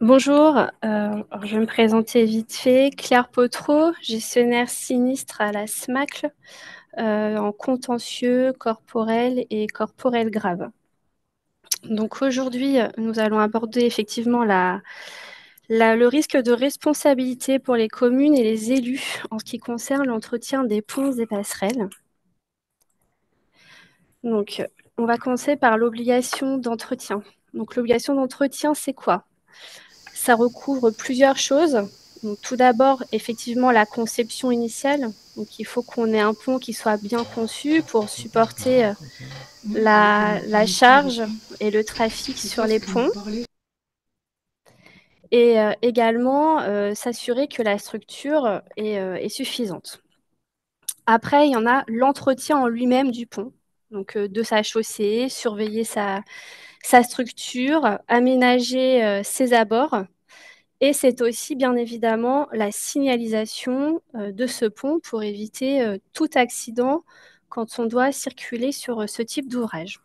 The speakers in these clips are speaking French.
Bonjour, alors je vais me présenter vite fait. Claire Potreau, gestionnaire sinistre à la SMACL, en contentieux corporel et corporel grave. Donc aujourd'hui, nous allons aborder effectivement le risque de responsabilité pour les communes et les élus en ce qui concerne l'entretien des ponts et passerelles. Donc, on va commencer par l'obligation d'entretien. Donc l'obligation d'entretien, c'est quoi? Ça recouvre plusieurs choses. Donc, tout d'abord, effectivement, la conception initiale. Donc, il faut qu'on ait un pont qui soit bien conçu pour supporter la charge et le trafic sur les ponts. Et également, s'assurer que la structure est suffisante. Après, il y en a l'entretien en lui-même du pont, donc de sa chaussée, surveiller sa structure, aménager ses abords. Et c'est aussi bien évidemment la signalisation de ce pont pour éviter tout accident quand on doit circuler sur ce type d'ouvrage.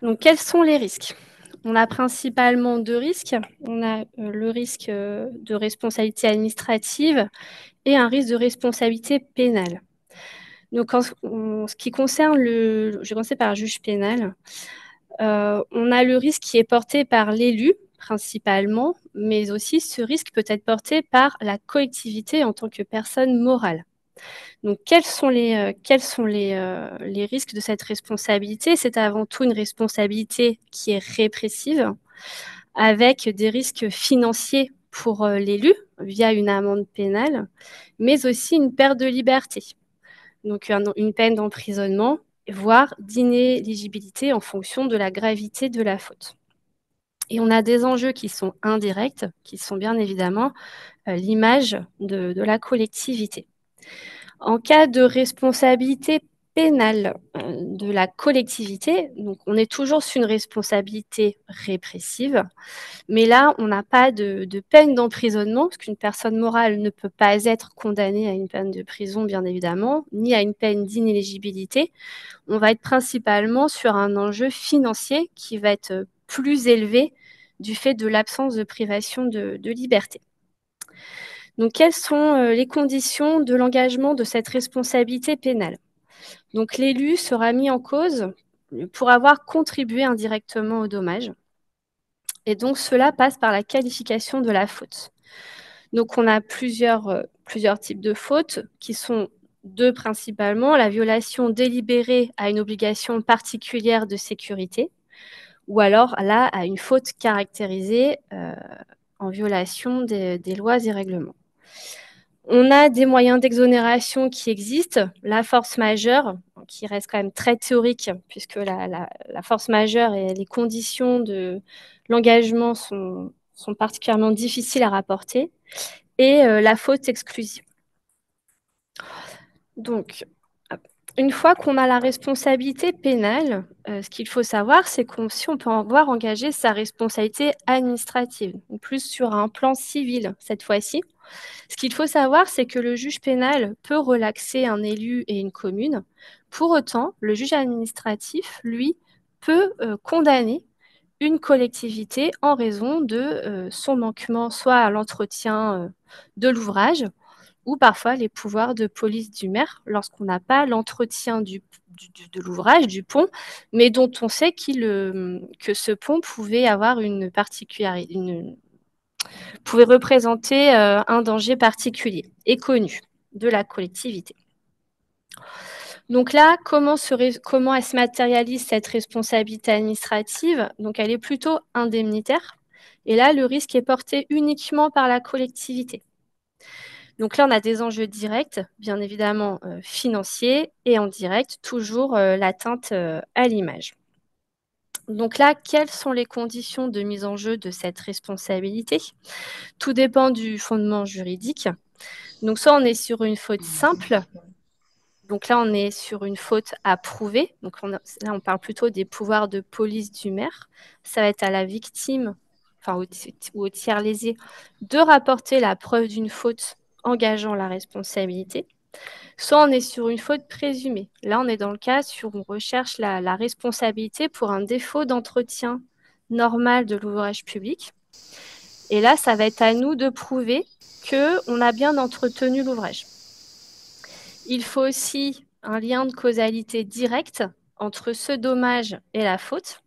Donc, quels sont les risques? On a principalement deux risques. On a le risque de responsabilité administrative et un risque de responsabilité pénale. Donc, en ce qui concerne je vais commencer par le juge pénal. On a le risque qui est porté par l'élu, principalement, mais aussi ce risque peut être porté par la collectivité en tant que personne morale. Donc, quels sont les risques de cette responsabilité? C'est avant tout une responsabilité qui est répressive, avec des risques financiers pour l'élu via une amende pénale, mais aussi une perte de liberté. Donc, une peine d'emprisonnement, voire d'inéligibilité en fonction de la gravité de la faute. Et on a des enjeux qui sont indirects, qui sont bien évidemment l'image de la collectivité. En cas de responsabilité pénale de la collectivité, donc on est toujours sur une responsabilité répressive, mais là, on n'a pas de peine d'emprisonnement, parce qu'une personne morale ne peut pas être condamnée à une peine de prison, bien évidemment, ni à une peine d'inéligibilité. On va être principalement sur un enjeu financier qui va être plus élevé du fait de l'absence de privation de liberté. Donc, quelles sont les conditions de l'engagement de cette responsabilité pénale? Donc, l'élu sera mis en cause pour avoir contribué indirectement au dommage. Et donc, cela passe par la qualification de la faute. Donc, on a plusieurs types de fautes qui sont deux principalement, la violation délibérée à une obligation particulière de sécurité, ou alors là, à une faute caractérisée en violation des lois et règlements. On a des moyens d'exonération qui existent. La force majeure, qui reste quand même très théorique, puisque la force majeure et les conditions de l'engagement sont particulièrement difficiles à rapporter, et la faute exclusive. Donc, une fois qu'on a la responsabilité pénale, ce qu'il faut savoir, c'est si on peut avoir engagé sa responsabilité administrative, ou plus sur un plan civil cette fois-ci. Ce qu'il faut savoir, c'est que le juge pénal peut relaxer un élu et une commune. Pour autant, le juge administratif, lui, peut condamner une collectivité en raison de son manquement soit à l'entretien de l'ouvrage, ou parfois les pouvoirs de police du maire lorsqu'on n'a pas l'entretien de l'ouvrage, du pont, mais dont on sait que ce pont pouvait avoir une particularité, pouvait représenter un danger particulier et connu de la collectivité. Donc là, comment elle se matérialise cette responsabilité administrative? Donc elle est plutôt indemnitaire. Et là, le risque est porté uniquement par la collectivité. Donc là, on a des enjeux directs, bien évidemment financiers, et en direct, toujours l'atteinte à l'image. Donc là, quelles sont les conditions de mise en jeu de cette responsabilité? Tout dépend du fondement juridique. Donc soit on est sur une faute simple, donc là on est sur une faute à prouver, donc là on parle plutôt des pouvoirs de police du maire. Ça va être à la victime, enfin ou au tiers lésé, de rapporter la preuve d'une faute engageant la responsabilité. soit on est sur une faute présumée. Là, on est dans le cas où on recherche la responsabilité pour un défaut d'entretien normal de l'ouvrage public. Et là, ça va être à nous de prouver qu'on a bien entretenu l'ouvrage. Il faut aussi un lien de causalité direct entre ce dommage et la faute.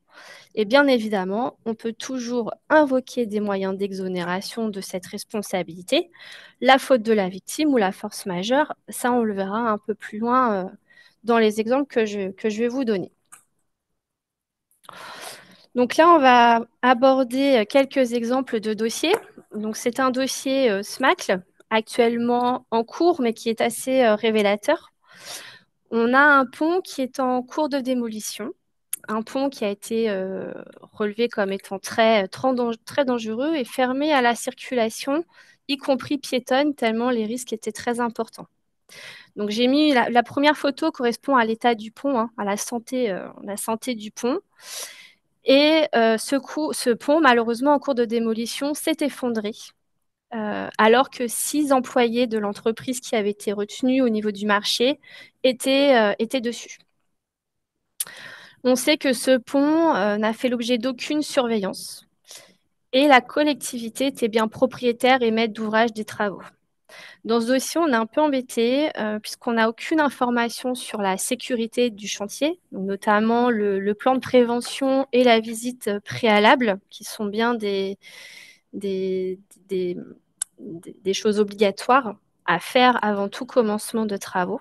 Et bien évidemment, on peut toujours invoquer des moyens d'exonération de cette responsabilité, la faute de la victime ou la force majeure. Ça, on le verra un peu plus loin dans les exemples que je vais vous donner. Donc là, on va aborder quelques exemples de dossiers. Donc c'est un dossier SMACL, actuellement en cours, mais qui est assez révélateur. On a un pont qui est en cours de démolition, un pont qui a été relevé comme étant très dangereux et fermé à la circulation, y compris piétonne, tellement les risques étaient très importants. Donc j'ai mis la première photo correspond à l'état du pont, hein, à la santé du pont. Et ce pont, malheureusement, en cours de démolition, s'est effondré. Alors que 6 employés de l'entreprise qui avaient été retenus au niveau du marché étaient dessus. On sait que ce pont n'a fait l'objet d'aucune surveillance et la collectivité était bien propriétaire et maître d'ouvrage des travaux. Dans ce dossier, on est un peu embêté puisqu'on n'a aucune information sur la sécurité du chantier, notamment le plan de prévention et la visite préalable, qui sont bien des choses obligatoires à faire avant tout commencement de travaux.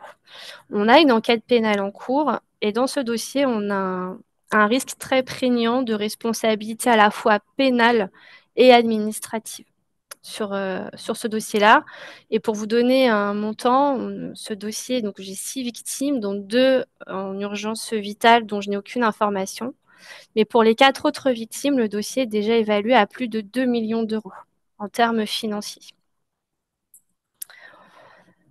On a une enquête pénale en cours et dans ce dossier, on a un risque très prégnant de responsabilité à la fois pénale et administrative sur ce dossier-là. Et pour vous donner un montant, ce dossier, donc j'ai 6 victimes, dont 2 en urgence vitale dont je n'ai aucune information. Mais pour les 4 autres victimes, le dossier est déjà évalué à plus de 2 millions d'euros en termes financiers.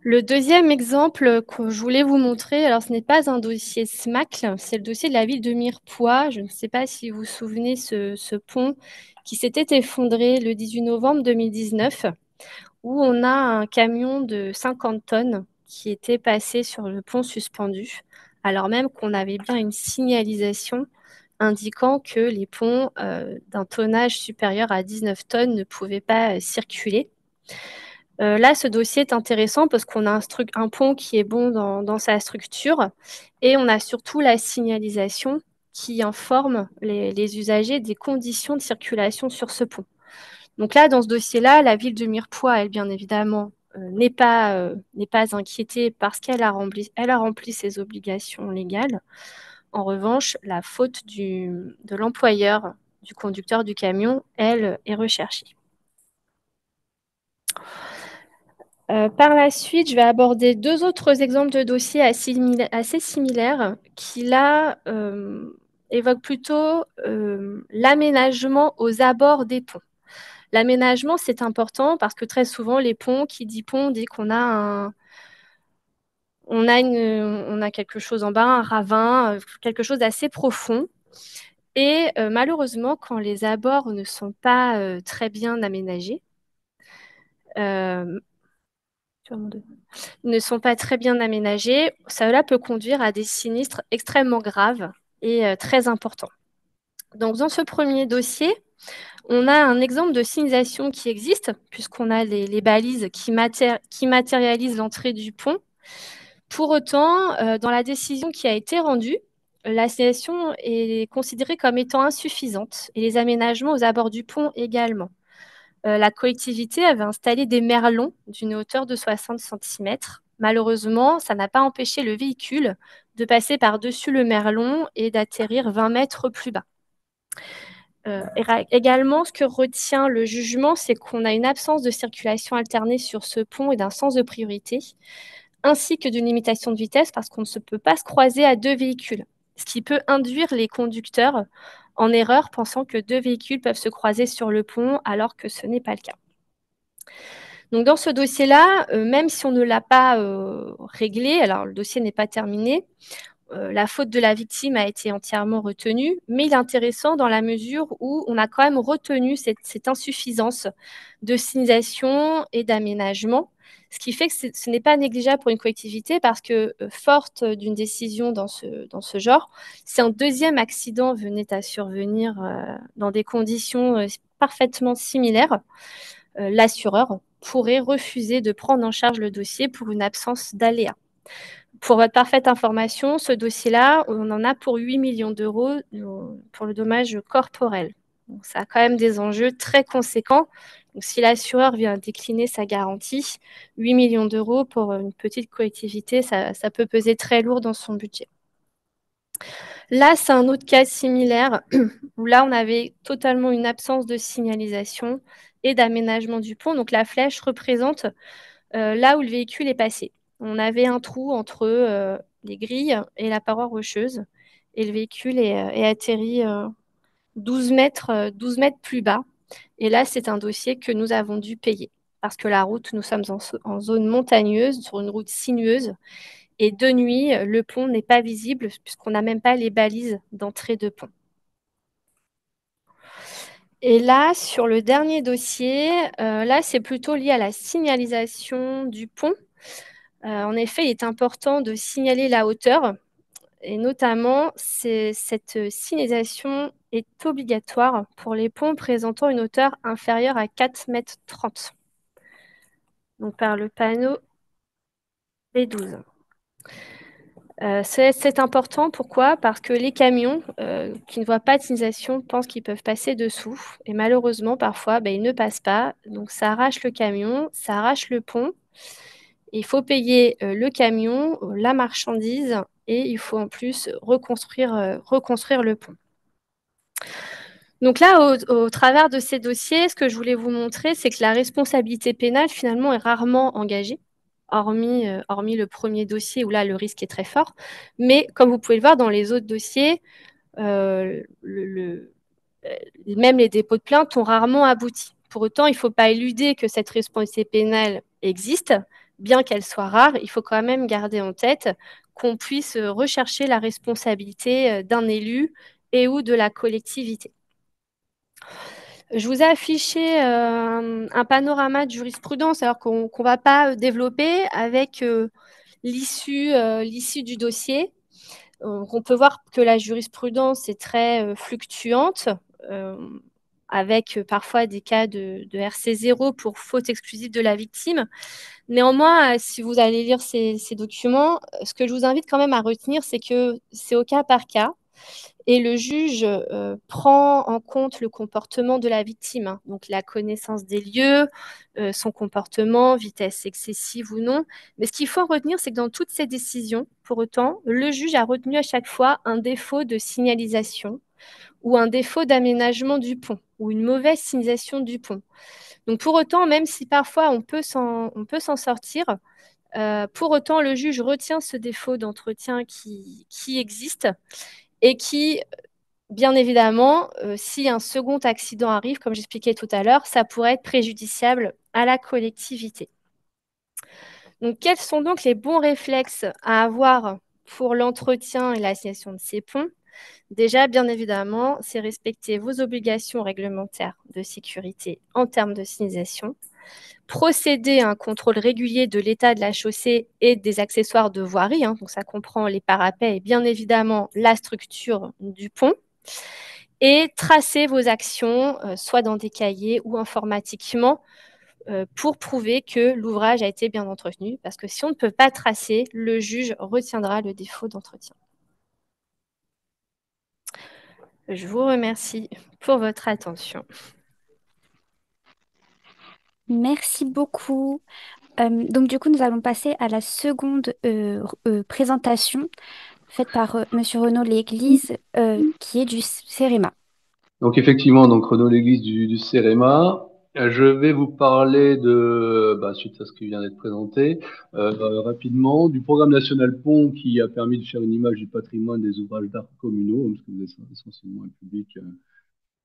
Le deuxième exemple que je voulais vous montrer, alors ce n'est pas un dossier SMACL, c'est le dossier de la ville de Mirepoix. Je ne sais pas si vous vous souvenez ce pont qui s'était effondré le 18 novembre 2019, où on a un camion de 50 tonnes qui était passé sur le pont suspendu, alors même qu'on avait bien une signalisation indiquant que les ponts d'un tonnage supérieur à 19 tonnes ne pouvaient pas circuler. Là, ce dossier est intéressant parce qu'on a un pont qui est bon dans sa structure et on a surtout la signalisation qui informe les usagers des conditions de circulation sur ce pont. Donc là, dans ce dossier-là, la ville de Mirepoix, elle, bien évidemment, n'est pas inquiétée parce qu'elle a rempli ses obligations légales. En revanche, la faute de l'employeur, du conducteur du camion, elle, est recherchée. Par la suite, je vais aborder 2 autres exemples de dossiers assez similaires qui, là, évoquent plutôt l'aménagement aux abords des ponts. L'aménagement, c'est important parce que très souvent, les ponts, qui dit pont, dit qu'on a quelque chose en bas, un ravin, quelque chose d'assez profond. Et malheureusement, quand les abords ne sont pas très bien aménagés, cela peut conduire à des sinistres extrêmement graves et très importants. Donc, dans ce premier dossier, on a un exemple de signalisation qui existe, puisqu'on a les balises qui matérialisent l'entrée du pont. Pour autant, dans la décision qui a été rendue, la signalisation est considérée comme étant insuffisante et les aménagements aux abords du pont également. La collectivité avait installé des merlons d'une hauteur de 60 centimètres. Malheureusement, ça n'a pas empêché le véhicule de passer par-dessus le merlon et d'atterrir 20 mètres plus bas. Également, ce que retient le jugement, c'est qu'on a une absence de circulation alternée sur ce pont et d'un sens de priorité, ainsi que d'une limitation de vitesse parce qu'on ne peut pas se croiser à 2 véhicules, ce qui peut induire les conducteurs en erreur, pensant que 2 véhicules peuvent se croiser sur le pont alors que ce n'est pas le cas. Donc dans ce dossier-là, même si on ne l'a pas réglé, alors le dossier n'est pas terminé, la faute de la victime a été entièrement retenue, mais il est intéressant dans la mesure où on a quand même retenu cette insuffisance de signalisation et d'aménagement, Ce qui fait que ce n'est pas négligeable pour une collectivité parce que, forte d'une décision dans ce genre, si un deuxième accident venait à survenir dans des conditions parfaitement similaires, l'assureur pourrait refuser de prendre en charge le dossier pour une absence d'aléa. Pour votre parfaite information, ce dossier-là, on en a pour 8 millions d'euros pour le dommage corporel. Donc, ça a quand même des enjeux très conséquents. Donc, si l'assureur vient décliner sa garantie, 8 millions d'euros pour une petite collectivité, ça peut peser très lourd dans son budget. Là, c'est un autre cas similaire où là, on avait totalement une absence de signalisation et d'aménagement du pont. Donc, la flèche représente là où le véhicule est passé. On avait un trou entre les grilles et la paroi rocheuse et le véhicule est atterri 12 mètres plus bas. Et là, c'est un dossier que nous avons dû payer parce que la route, nous sommes en zone montagneuse, sur une route sinueuse. Et de nuit, le pont n'est pas visible puisqu'on n'a même pas les balises d'entrée de pont. Et là, sur le dernier dossier, là, c'est plutôt lié à la signalisation du pont. En effet, il est important de signaler la hauteur et notamment, cette signalisation est obligatoire pour les ponts présentant une hauteur inférieure à 4,30 m, donc par le panneau B12. C'est important, pourquoi? Parce que les camions qui ne voient pas de signalisation pensent qu'ils peuvent passer dessous et malheureusement, parfois, ils ne passent pas. Donc ça arrache le camion, ça arrache le pont. Il faut payer le camion, la marchandise et il faut en plus reconstruire le pont. Donc là, au travers de ces dossiers, ce que je voulais vous montrer, c'est que la responsabilité pénale, finalement, est rarement engagée, hormis le premier dossier où là, le risque est très fort. Mais comme vous pouvez le voir, dans les autres dossiers, euh, même les dépôts de plainte ont rarement abouti. Pour autant, il ne faut pas éluder que cette responsabilité pénale existe, bien qu'elle soit rare. Il faut quand même garder en tête qu'on puisse rechercher la responsabilité d'un élu et ou de la collectivité. Je vous ai affiché un panorama de jurisprudence, alors qu'on ne va pas développer avec l'issue du dossier. On peut voir que la jurisprudence est très fluctuante, euh, avec parfois des cas de RC0 pour faute exclusive de la victime. Néanmoins, si vous allez lire ces documents, ce que je vous invite quand même à retenir, c'est que c'est au cas par cas. Et le juge prend en compte le comportement de la victime, hein, donc la connaissance des lieux, son comportement, vitesse excessive ou non. Mais ce qu'il faut retenir, c'est que dans toutes ces décisions, pour autant, le juge a retenu à chaque fois un défaut de signalisation ou un défaut d'aménagement du pont ou une mauvaise signalisation du pont. Donc pour autant, même si parfois on peut s'en sortir, pour autant, le juge retient ce défaut d'entretien qui existe et qui, bien évidemment, si un second accident arrive, comme j'expliquais tout à l'heure, ça pourrait être préjudiciable à la collectivité. Donc, quels sont donc les bons réflexes à avoir pour l'entretien et l'assignation de ces ponts? Déjà, bien évidemment, c'est respecter vos obligations réglementaires de sécurité en termes de signalisation, procéder à un contrôle régulier de l'état de la chaussée et des accessoires de voirie, hein, donc ça comprend les parapets et bien évidemment la structure du pont, et tracer vos actions, soit dans des cahiers ou informatiquement, pour prouver que l'ouvrage a été bien entretenu, parce que si on ne peut pas tracer, le juge retiendra le défaut d'entretien. Je vous remercie pour votre attention. Merci beaucoup. Donc du coup, nous allons passer à la seconde présentation faite par Monsieur Renaud Léglise, qui est du CEREMA. Donc effectivement, donc Renaud Léglise du CEREMA. Je vais vous parler suite à ce qui vient d'être présenté, rapidement, du programme national Pont qui a permis de faire une image du patrimoine des ouvrages d'art communaux, parce que vous êtes essentiellement un public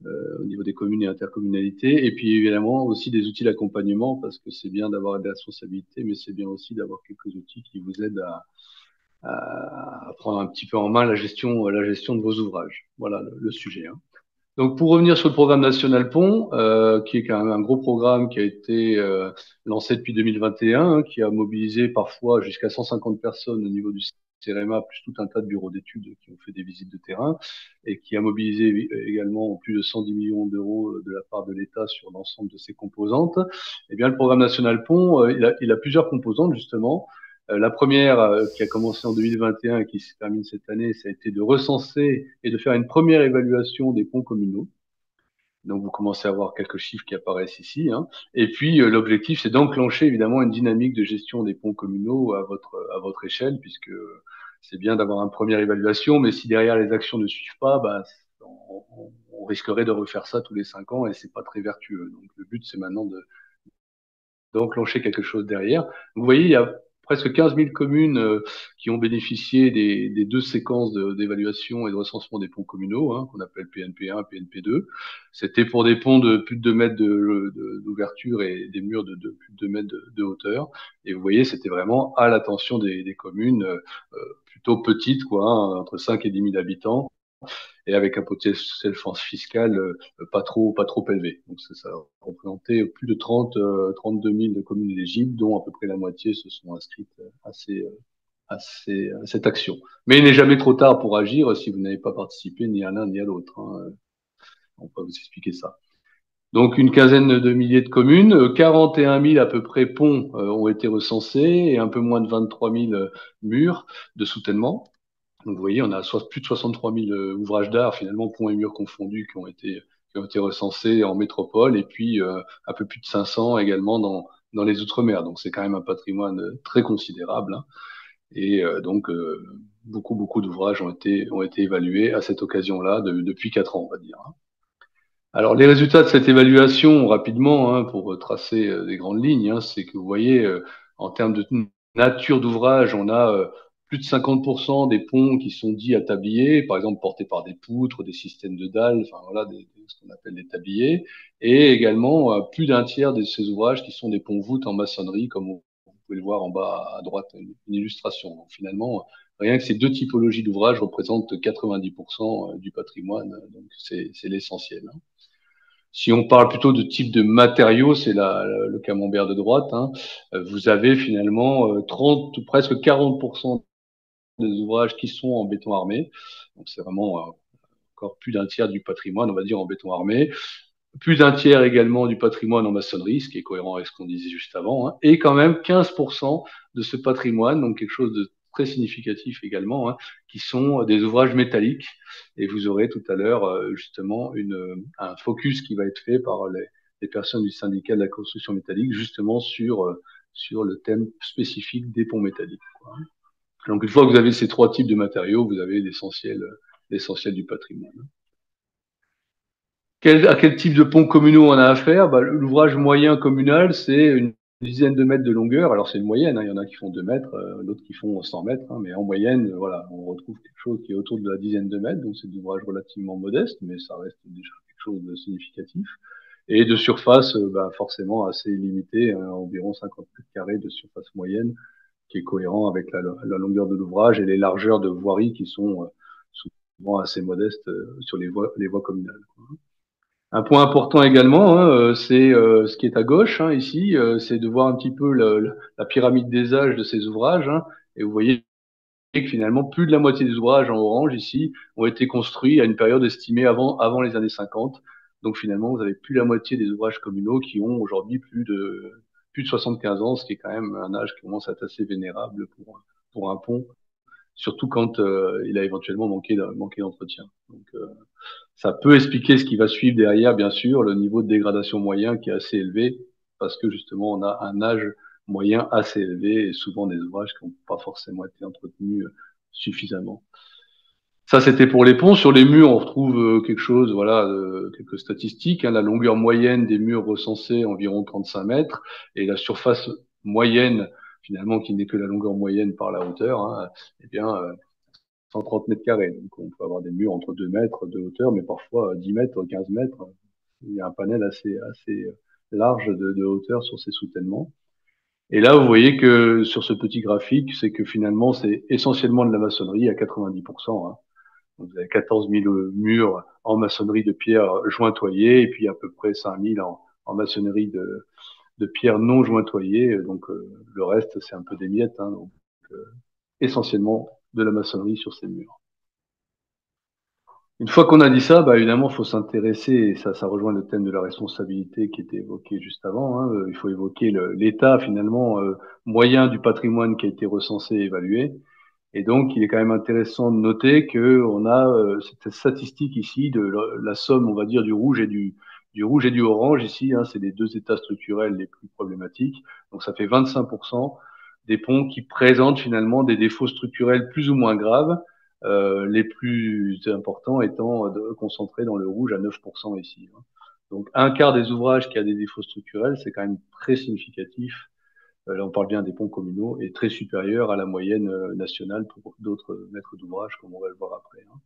au niveau des communes et intercommunalités, et puis évidemment aussi des outils d'accompagnement, parce que c'est bien d'avoir des responsabilités, mais c'est bien aussi d'avoir quelques outils qui vous aident à prendre un petit peu en main la gestion de vos ouvrages. Voilà le sujet, hein. Donc, pour revenir sur le programme National Pont, qui est quand même un gros programme qui a été lancé depuis 2021, qui a mobilisé parfois jusqu'à 150 personnes au niveau du CEREMA, plus tout un tas de bureaux d'études qui ont fait des visites de terrain, et qui a mobilisé également plus de 110 millions d'euros de la part de l'État sur l'ensemble de ses composantes. Eh bien, le programme National Pont, il a plusieurs composantes, justement. La première, qui a commencé en 2021 et qui se termine cette année, ça a été de recenser et de faire une première évaluation des ponts communaux. Donc, vous commencez à voir quelques chiffres qui apparaissent ici, hein. Et puis, l'objectif, c'est d'enclencher évidemment une dynamique de gestion des ponts communaux à votre échelle, puisque c'est bien d'avoir une première évaluation, mais si derrière les actions ne suivent pas, bah, on risquerait de refaire ça tous les 5 ans et c'est pas très vertueux. Donc, le but, c'est maintenant d'enclencher quelque chose derrière. Vous voyez, il y a presque 15 000 communes qui ont bénéficié des deux séquences d'évaluation et de recensement des ponts communaux, hein, qu'on appelle PNP1 et PNP2. C'était pour des ponts de plus de 2 mètres d'ouverture et des murs de plus de 2 mètres de hauteur. Et vous voyez, c'était vraiment à l'attention des communes plutôt petites, quoi, hein, entre 5 et 10 000 habitants, et avec un potentiel fiscal pas trop élevé. Donc ça a représenté plus de 32 000 communes éligibles, dont à peu près la moitié se sont inscrites à cette action. Mais il n'est jamais trop tard pour agir si vous n'avez pas participé ni à l'un ni à l'autre, hein. On peut vous expliquer ça. Donc une quinzaine de milliers de communes, 41 000 à peu près ponts ont été recensés et un peu moins de 23 000 murs de soutènement. Donc, vous voyez, on a plus de 63 000 ouvrages d'art, finalement, ponts et murs confondus, qui ont été recensés en métropole, et puis un peu plus de 500 également dans les Outre-mer. Donc, c'est quand même un patrimoine très considérable, hein. Et donc, beaucoup d'ouvrages ont été évalués à cette occasion-là depuis 4 ans, on va dire, hein. Alors, les résultats de cette évaluation, rapidement, hein, pour tracer des grandes lignes, hein, c'est que vous voyez, en termes de nature d'ouvrage, on a plus de 50% des ponts qui sont dits à tablier, par exemple portés par des poutres, des systèmes de dalles, enfin voilà, ce qu'on appelle des tabliers, et également plus d'un tiers de ces ouvrages qui sont des ponts-voûtes en maçonnerie, comme vous pouvez le voir en bas à droite, une illustration. Donc, finalement, rien que ces deux typologies d'ouvrages représentent 90% du patrimoine, donc c'est l'essentiel, hein. Si on parle plutôt de type de matériaux, c'est le camembert de droite, hein, vous avez finalement 30, presque 40% des ouvrages qui sont en béton armé. Donc c'est vraiment encore plus d'un tiers du patrimoine, on va dire, en béton armé. Plus d'un tiers également du patrimoine en maçonnerie, ce qui est cohérent avec ce qu'on disait juste avant, hein, et quand même 15% de ce patrimoine, donc quelque chose de très significatif également, hein, qui sont des ouvrages métalliques. Et vous aurez tout à l'heure justement un focus qui va être fait par les personnes du syndicat de la construction métallique, justement sur le thème spécifique des ponts métalliques, quoi. Donc une fois que vous avez ces trois types de matériaux, vous avez l'essentiel du patrimoine. À quel type de ponts communaux on a affaire? Bah, l'ouvrage moyen communal, c'est une dizaine de mètres de longueur. Alors c'est une moyenne, hein. Il y en a qui font 2 mètres, d'autres qui font 100 mètres, hein. Mais en moyenne, voilà, on retrouve quelque chose qui est autour de la dizaine de mètres. Donc c'est des ouvrages relativement modestes, mais ça reste déjà quelque chose de significatif. Et de surface, bah, forcément assez limitée, hein, environ 50 mètres carrés de surface moyenne, qui est cohérent avec la longueur de l'ouvrage et les largeurs de voirie qui sont souvent assez modestes sur les voies communales, quoi. Un point important également, hein, c'est ce qui est à gauche, hein, ici, c'est de voir un petit peu la pyramide des âges de ces ouvrages, hein, et vous voyez que finalement plus de la moitié des ouvrages en orange ici ont été construits à une période estimée avant les années 50. Donc finalement, vous avez plus la moitié des ouvrages communaux qui ont aujourd'hui plus de 75 ans, ce qui est quand même un âge qui commence à être assez vénérable pour un pont, surtout quand il a éventuellement manqué d'entretien. Donc ça peut expliquer ce qui va suivre derrière, bien sûr, le niveau de dégradation moyen qui est assez élevé, parce que justement, on a un âge moyen assez élevé et souvent des ouvrages qui n'ont pas forcément été entretenus suffisamment. Ça, c'était pour les ponts. Sur les murs, on retrouve quelque chose, voilà, quelques statistiques, hein. La longueur moyenne des murs recensés, environ 35 mètres, et la surface moyenne, finalement, qui n'est que la longueur moyenne par la hauteur, hein, eh bien, 130 mètres carrés. Donc, on peut avoir des murs entre 2 mètres de hauteur, mais parfois 10 mètres, 15 mètres. Il y a un panel assez large de hauteur sur ces soutènements. Et là, vous voyez que sur ce petit graphique, c'est que finalement, c'est essentiellement de la maçonnerie à 90%, hein. Donc, vous avez 14 000 murs en maçonnerie de pierre jointoyée et puis à peu près 5 000 en maçonnerie de pierre non jointoyée. Donc, le reste, c'est un peu des miettes, hein, donc, essentiellement de la maçonnerie sur ces murs. Une fois qu'on a dit ça, bah évidemment, il faut s'intéresser, et ça rejoint le thème de la responsabilité qui était évoqué juste avant. Hein, il faut évoquer l'état finalement moyen du patrimoine qui a été recensé et évalué. Et donc, il est quand même intéressant de noter que on a cette statistique ici de la somme, on va dire, du rouge et du orange ici. Hein, c'est les deux états structurels les plus problématiques. Donc, ça fait 25% des ponts qui présentent finalement des défauts structurels plus ou moins graves. Les plus importants étant concentrés dans le rouge à 9% ici. Hein. Donc, un quart des ouvrages qui a des défauts structurels, c'est quand même très significatif. Là, on parle bien des ponts communaux et très supérieur à la moyenne nationale pour d'autres maîtres d'ouvrage, comme on va le voir après. Hein.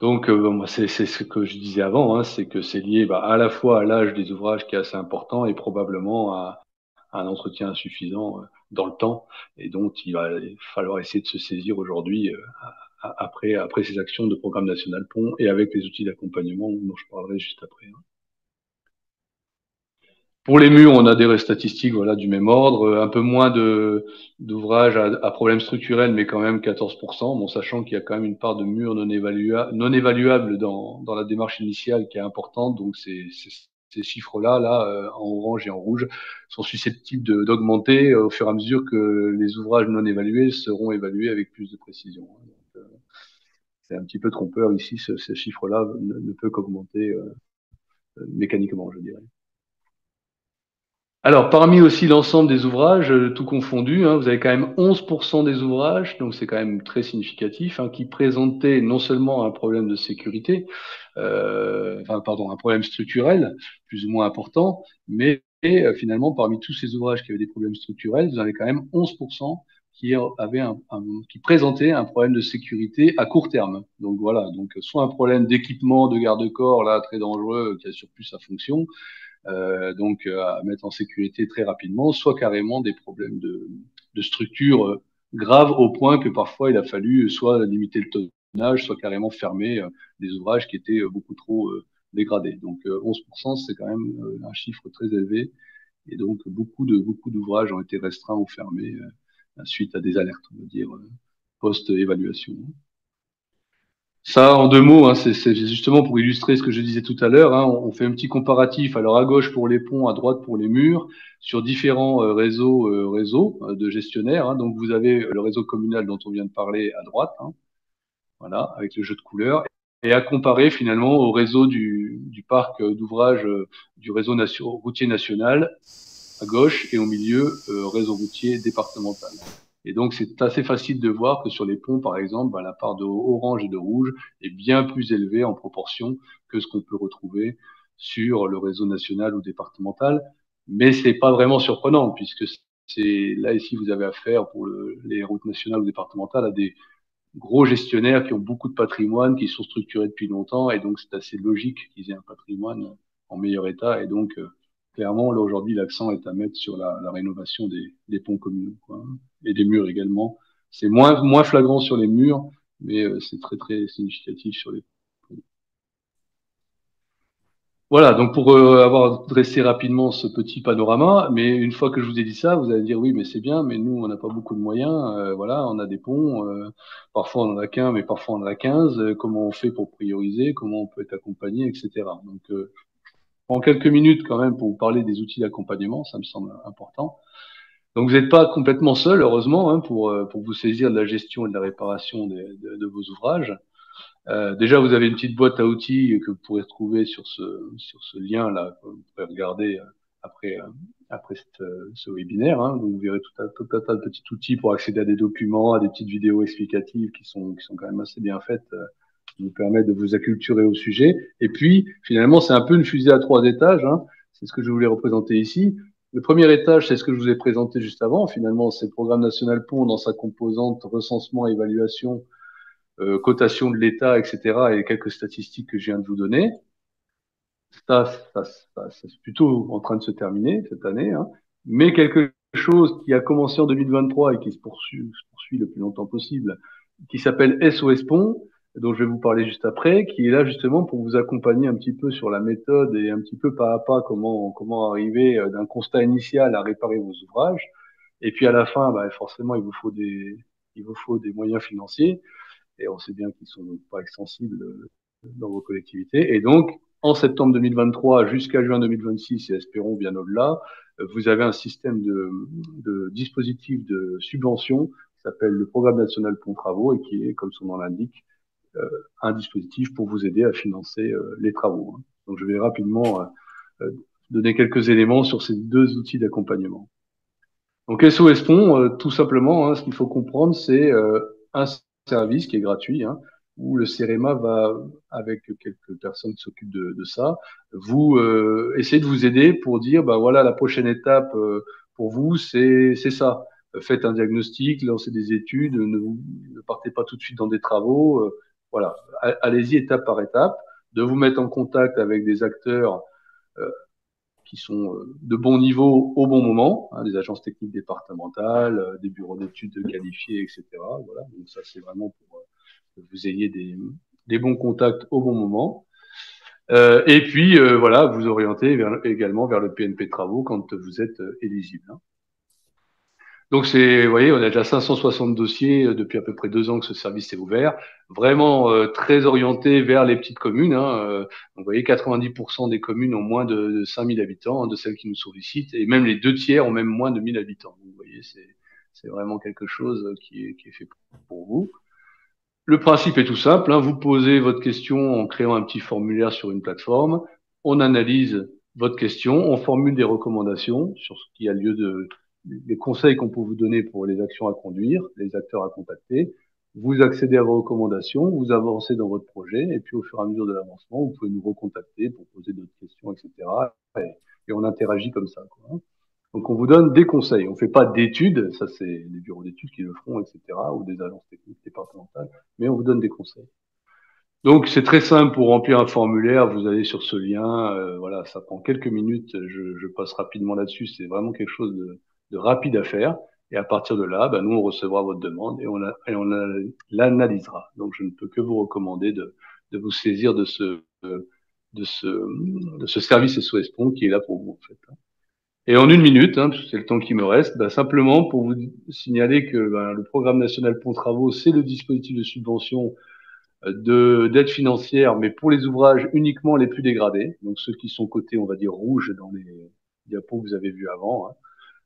Donc, c'est ce que je disais avant, hein, c'est que c'est lié à la fois à l'âge des ouvrages qui est assez important et probablement à un entretien insuffisant dans le temps et dont il va falloir essayer de se saisir aujourd'hui après ces actions de programme national pont et avec les outils d'accompagnement dont je parlerai juste après. Hein. Pour les murs, on a des statistiques voilà, du même ordre, un peu moins d'ouvrages à problèmes structurels, mais quand même 14%, bon, sachant qu'il y a quand même une part de murs non évaluables dans la démarche initiale qui est importante. Donc ces chiffres-là, en orange et en rouge, sont susceptibles d'augmenter au fur et à mesure que les ouvrages non évalués seront évalués avec plus de précision. Donc, c'est un petit peu trompeur ici, ces chiffres-là ne peut qu'augmenter mécaniquement, je dirais. Alors, parmi aussi l'ensemble des ouvrages, tout confondu, hein, vous avez quand même 11% des ouvrages, donc c'est quand même très significatif, hein, qui présentaient non seulement un problème de sécurité, un problème structurel plus ou moins important, mais finalement, parmi tous ces ouvrages qui avaient des problèmes structurels, vous avez quand même 11% qui présentaient un problème de sécurité à court terme. Donc voilà, donc soit un problème d'équipement de garde-corps là très dangereux qui assure plus sa fonction, à mettre en sécurité très rapidement, soit carrément des problèmes de structure graves au point que parfois il a fallu soit limiter le tonnage, soit carrément fermer des ouvrages qui étaient beaucoup trop dégradés. Donc 11%, c'est quand même un chiffre très élevé, et donc beaucoup d'ouvrages ont été restreints ou fermés suite à des alertes, on va dire, post-évaluation. Ça, en deux mots, hein, c'est justement pour illustrer ce que je disais tout à l'heure. Hein, on fait un petit comparatif. Alors à gauche pour les ponts, à droite pour les murs, sur différents réseaux de gestionnaires. Hein. Donc vous avez le réseau communal dont on vient de parler à droite, hein, voilà, avec le jeu de couleurs, et à comparer finalement au réseau du parc d'ouvrages du réseau routier national à gauche et au milieu réseau routier départemental. Et donc, c'est assez facile de voir que sur les ponts, par exemple, la part de orange et de rouge est bien plus élevée en proportion que ce qu'on peut retrouver sur le réseau national ou départemental. Mais c'est pas vraiment surprenant puisque là, ici, vous avez affaire pour les routes nationales ou départementales à des gros gestionnaires qui ont beaucoup de patrimoine, qui sont structurés depuis longtemps. Et donc, c'est assez logique qu'ils aient un patrimoine en meilleur état. Et donc, clairement, là, aujourd'hui, l'accent est à mettre sur la rénovation des ponts communaux, quoi, et des murs également. C'est moins flagrant sur les murs, mais c'est très, très significatif sur les ponts. Voilà, donc pour avoir dressé rapidement ce petit panorama, mais une fois que je vous ai dit ça, vous allez dire oui, mais c'est bien, mais nous, on n'a pas beaucoup de moyens, voilà, on a des ponts, parfois on en a qu'un, mais parfois on en a 15, comment on fait pour prioriser, comment on peut être accompagné, etc. Donc, en quelques minutes quand même pour vous parler des outils d'accompagnement, ça me semble important. Donc vous n'êtes pas complètement seul, heureusement, hein, pour vous saisir de la gestion et de la réparation de vos ouvrages. Déjà, vous avez une petite boîte à outils que vous pourrez retrouver sur ce lien-là, que vous pourrez regarder après ce webinaire. Hein. Donc, vous verrez tout un tas de petits outils pour accéder à des documents, à des petites vidéos explicatives qui sont quand même assez bien faites, qui vous permettent de vous acculturer au sujet. Et puis, finalement, c'est un peu une fusée à 3 étages. Hein. C'est ce que je voulais représenter ici. Le premier étage, c'est ce que je vous ai présenté juste avant. Finalement, c'est le programme national pont dans sa composante recensement, évaluation, cotation de l'État, etc., et quelques statistiques que je viens de vous donner. Ça c'est plutôt en train de se terminer cette année, hein. Mais quelque chose qui a commencé en 2023 et qui se poursuit le plus longtemps possible, qui s'appelle SOS Pont, dont je vais vous parler juste après, qui est là justement pour vous accompagner un petit peu sur la méthode et un petit peu pas à pas comment arriver d'un constat initial à réparer vos ouvrages. Et puis à la fin, bah, forcément, il vous faut des moyens financiers. Et on sait bien qu'ils sont pas extensibles dans vos collectivités. Et donc, en septembre 2023 jusqu'à juin 2026, et espérons bien au-delà, vous avez un système de dispositif de subvention qui s'appelle le Programme national Ponts Travaux et qui est, comme son nom l'indique, un dispositif pour vous aider à financer les travaux. Donc, je vais rapidement donner quelques éléments sur ces deux outils d'accompagnement. Donc SOS Pont, tout simplement, ce qu'il faut comprendre, c'est un service qui est gratuit, où le CEREMA va, avec quelques personnes qui s'occupent de ça, vous essayer de vous aider pour dire, bah voilà, la prochaine étape pour vous, c'est ça. Faites un diagnostic, lancez des études, ne partez pas tout de suite dans des travaux. Voilà, allez-y étape par étape, de vous mettre en contact avec des acteurs qui sont de bon niveau au bon moment, des agences techniques départementales, des bureaux d'études qualifiés, etc. Voilà, donc ça c'est vraiment pour que vous ayez des bons contacts au bon moment. Et puis voilà, vous orienter également vers le PNP de travaux quand vous êtes éligible. Donc vous voyez, on a déjà 560 dossiers depuis à peu près 2 ans que ce service est ouvert, vraiment très orienté vers les petites communes. Donc vous voyez, 90% des communes ont moins de 5000 habitants, de celles qui nous sollicitent, et même les 2 tiers ont même moins de 1000 habitants. Donc, vous voyez, c'est vraiment quelque chose qui est fait pour vous. Le principe est tout simple, vous posez votre question en créant un petit formulaire sur une plateforme, on analyse votre question, on formule des recommandations sur ce qui a lieu les conseils qu'on peut vous donner pour les actions à conduire, les acteurs à contacter. Vous accédez à vos recommandations, vous avancez dans votre projet, et puis au fur et à mesure de l'avancement, vous pouvez nous recontacter pour poser d'autres questions, etc. Et on interagit comme ça, quoi. Donc on vous donne des conseils. On ne fait pas d'études, ça c'est les bureaux d'études qui le feront, etc., ou des agences techniques départementales, mais on vous donne des conseils. Donc c'est très simple pour remplir un formulaire. Vous allez sur ce lien, voilà, ça prend quelques minutes. Je passe rapidement là-dessus. C'est vraiment quelque chose de rapide à faire. Et à partir de là, nous on recevra votre demande et on l'analysera. Donc je ne peux que vous recommander de vous saisir de ce service SOS Pont qui est là pour vous en fait. Et en 1 minute, parce que c'est le temps qui me reste, simplement pour vous signaler que le Programme national Ponts Travaux, c'est le dispositif de subvention d'aide financière, mais pour les ouvrages uniquement les plus dégradés, donc ceux qui sont cotés, on va dire, rouges dans les diapos que vous avez vus avant.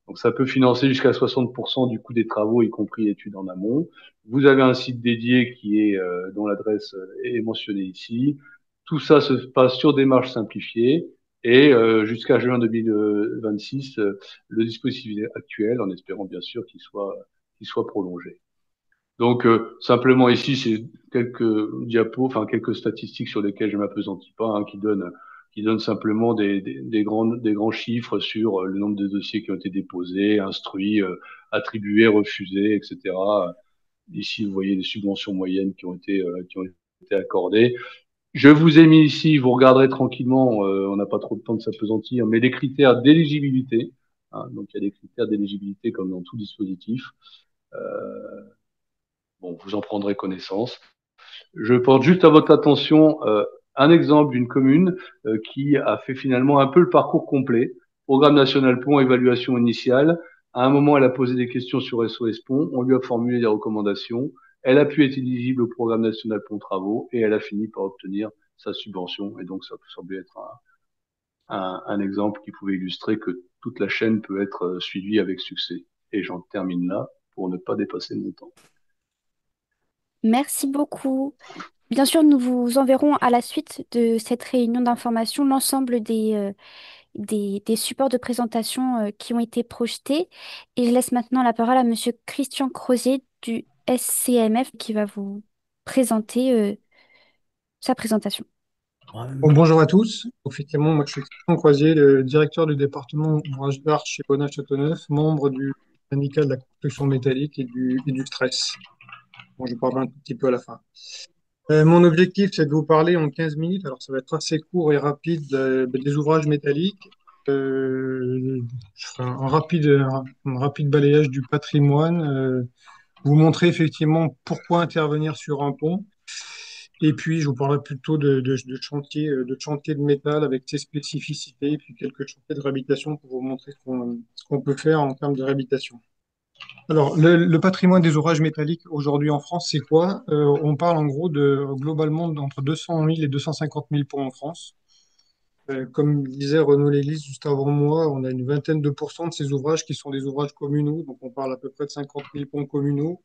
Donc ça peut financer jusqu'à 60% du coût des travaux, y compris études en amont. Vous avez un site dédié qui est dont l'adresse est mentionnée ici. Tout ça se passe sur démarche simplifiée et jusqu'à juin 2026, le dispositif actuel, en espérant bien sûr qu'il soit prolongé. Donc simplement ici, c'est quelques diapos, enfin quelques statistiques sur lesquelles je m'appesantis pas, qui donnent simplement des grands chiffres sur le nombre de dossiers qui ont été déposés, instruits, attribués, refusés, etc. Ici, vous voyez les subventions moyennes qui ont été accordées. Je vous ai mis ici, vous regarderez tranquillement, on n'a pas trop de temps de s'appesantir, mais les critères d'éligibilité. Donc il y a des critères d'éligibilité comme dans tout dispositif. Bon, vous en prendrez connaissance. Je porte juste à votre attention un exemple d'une commune qui a fait finalement un peu le parcours complet. Programme national Pont, évaluation initiale. À un moment, elle a posé des questions sur SOS Pont. On lui a formulé des recommandations. Elle a pu être éligible au Programme national Pont Travaux et elle a fini par obtenir sa subvention. Et donc, ça peut sembler être un exemple qui pouvait illustrer que toute la chaîne peut être suivie avec succès. Et j'en termine là pour ne pas dépasser mon temps. Merci beaucoup. Bien sûr, nous vous enverrons à la suite de cette réunion d'information l'ensemble des supports de présentation qui ont été projetés. Et je laisse maintenant la parole à Monsieur Christian Crozier du SCMF qui va vous présenter sa présentation. Bon, bonjour à tous. Effectivement, moi je suis Christian Croisier, le directeur du département ouvrage d'art chez Bonnat Châteauneuf, membre du syndicat de la construction métallique et du stress. Bon, je parlerai un tout petit peu à la fin. Mon objectif, c'est de vous parler en 15 minutes, alors ça va être assez court et rapide, des ouvrages métalliques. Je ferai un rapide balayage du patrimoine, vous montrer effectivement pourquoi intervenir sur un pont. Et puis, je vous parlerai plutôt de chantier de métal avec ses spécificités, et puis quelques chantiers de réhabilitation pour vous montrer ce qu'on peut faire en termes de réhabilitation. Alors, le patrimoine des ouvrages métalliques aujourd'hui en France, c'est quoi? On parle en gros globalement d'entre 200 000 et 250 000 ponts en France. Comme disait Renaud Léglise juste avant moi, on a une vingtaine de pourcents de ces ouvrages qui sont des ouvrages communaux, donc on parle à peu près de 50 000 ponts communaux.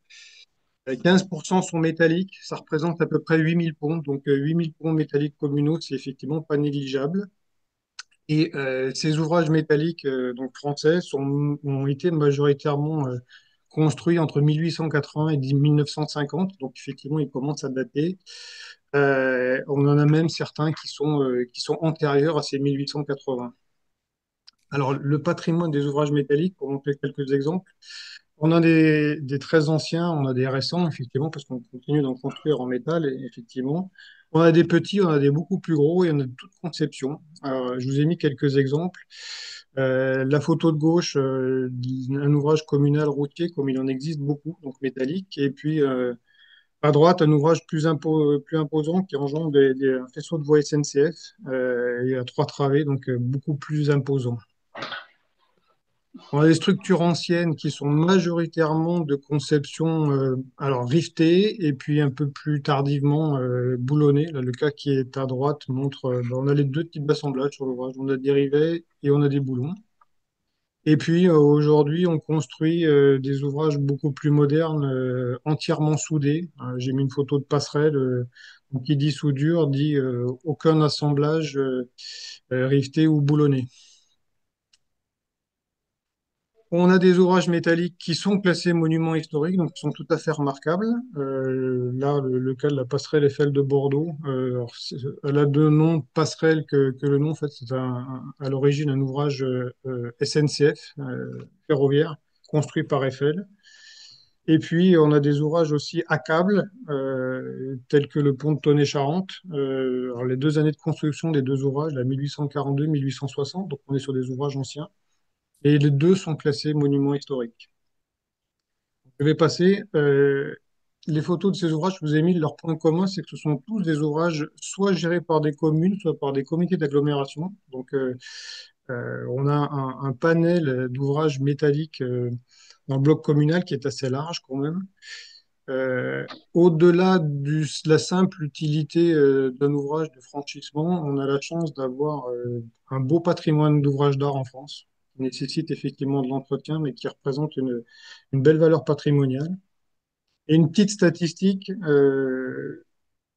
15% sont métalliques, ça représente à peu près 8 000 ponts, donc 8 000 ponts métalliques communaux, c'est effectivement pas négligeable. Et ces ouvrages métalliques donc français ont été majoritairement construits entre 1880 et 1950, donc effectivement ils commencent à dater. On en a même certains qui sont antérieurs à ces 1880. Alors le patrimoine des ouvrages métalliques, pour montrer quelques exemples, on a des très anciens, on a des récents, effectivement, parce qu'on continue d'en construire en métal, effectivement. On a des petits, on a des beaucoup plus gros et on a de toute conception. Alors, je vous ai mis quelques exemples. La photo de gauche, un ouvrage communal routier, comme il en existe beaucoup, donc métallique. Et puis, à droite, un ouvrage plus imposant qui engendre un faisceau de voies SNCF et à trois travées, donc beaucoup plus imposant. On a des structures anciennes qui sont majoritairement de conception alors rivetée et puis un peu plus tardivement boulonnée. Là, le cas qui est à droite montre, on a les deux types d'assemblages sur l'ouvrage. On a des rivets et on a des boulons. Et puis aujourd'hui, on construit des ouvrages beaucoup plus modernes, entièrement soudés. J'ai mis une photo de passerelle. Donc, qui dit soudure dit aucun assemblage riveté ou boulonné. On a des ouvrages métalliques qui sont classés monuments historiques, donc qui sont tout à fait remarquables. Là, le cas de la passerelle Eiffel de Bordeaux, elle a deux noms de passerelle que le nom. En fait, c'est à l'origine un ouvrage SNCF ferroviaire construit par Eiffel. Et puis, on a des ouvrages aussi à câble, tels que le pont de Tonnet-Charente. Alors, les 2 années de construction des deux ouvrages, la 1842-1860, donc on est sur des ouvrages anciens. Et les deux sont classés monuments historiques. Je vais passer. Les photos de ces ouvrages, je vous ai mis leur point commun, c'est que ce sont tous des ouvrages soit gérés par des communes, soit par des comités d'agglomération. Donc, on a un panel d'ouvrages métalliques dans le bloc communal qui est assez large quand même. Au-delà de la simple utilité d'un ouvrage de franchissement, on a la chance d'avoir un beau patrimoine d'ouvrages d'art en France, qui nécessite effectivement de l'entretien, mais qui représente une belle valeur patrimoniale. Et une petite statistique,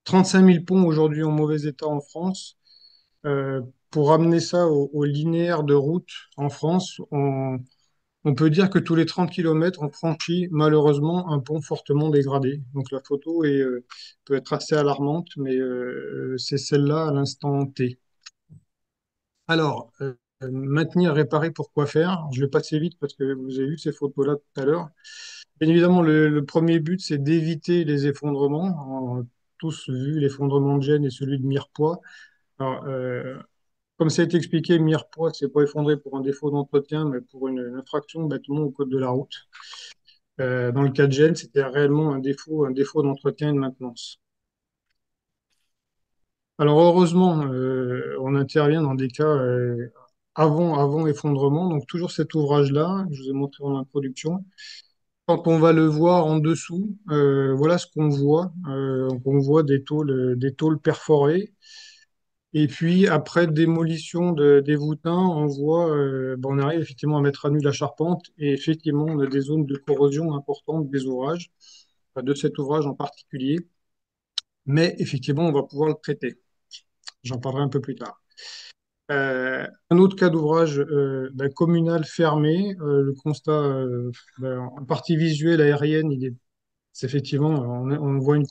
35 000 ponts aujourd'hui en mauvais état en France. Pour ramener ça au linéaire de route en France, on peut dire que tous les 30 kilomètres, on franchit malheureusement un pont fortement dégradé. Donc la photo peut être assez alarmante, mais c'est celle-là à l'instant T. Alors, maintenir, réparer, pourquoi faire? Je vais passer vite parce que vous avez vu ces photos-là tout à l'heure. Bien évidemment, le premier but, c'est d'éviter les effondrements. On a tous vu l'effondrement de Gênes et celui de Mirepoix. Alors, comme ça a été expliqué, Mirepoix, c'est pas effondré pour un défaut d'entretien, mais pour une infraction bêtement au code de la route. Dans le cas de Gênes, c'était réellement un défaut d'entretien et de maintenance. Alors heureusement, on intervient dans des cas avant effondrement. Donc toujours cet ouvrage-là, que je vous ai montré en introduction. Quand on va le voir en dessous, voilà ce qu'on voit. On voit des tôles perforées. Et puis après démolition des voûtins, on voit, on arrive effectivement à mettre à nu la charpente. Et effectivement, on a des zones de corrosion importantes des ouvrages, enfin, de cet ouvrage en particulier. Mais effectivement, on va pouvoir le traiter. J'en parlerai un peu plus tard. Un autre cas d'ouvrage communal fermé, le constat en partie visuelle aérienne, c'est effectivement, on voit une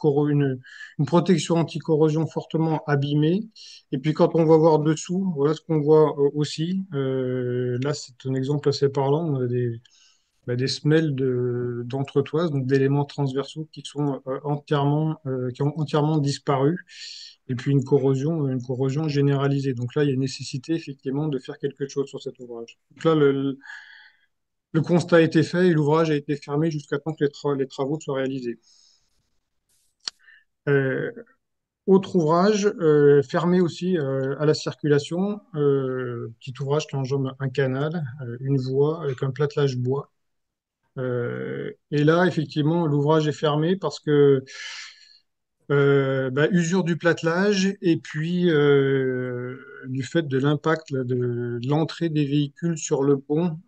protection anti-corrosion fortement abîmée. Et puis quand on va voir dessous, voilà ce qu'on voit aussi. Là, c'est un exemple assez parlant. On a des semelles d'entretoise, donc d'éléments transversaux qui sont qui ont entièrement disparu. Et puis une corrosion généralisée. Donc là, il y a nécessité effectivement de faire quelque chose sur cet ouvrage. Donc là, Le constat a été fait et l'ouvrage a été fermé jusqu'à temps que les travaux soient réalisés. Euh, Autre ouvrage fermé aussi à la circulation, petit ouvrage qui enjambe un canal, une voie avec un platelage bois. Et là, effectivement, l'ouvrage est fermé parce que usure du platelage et puis du fait de l'impact là, de l'entrée des véhicules sur le pont,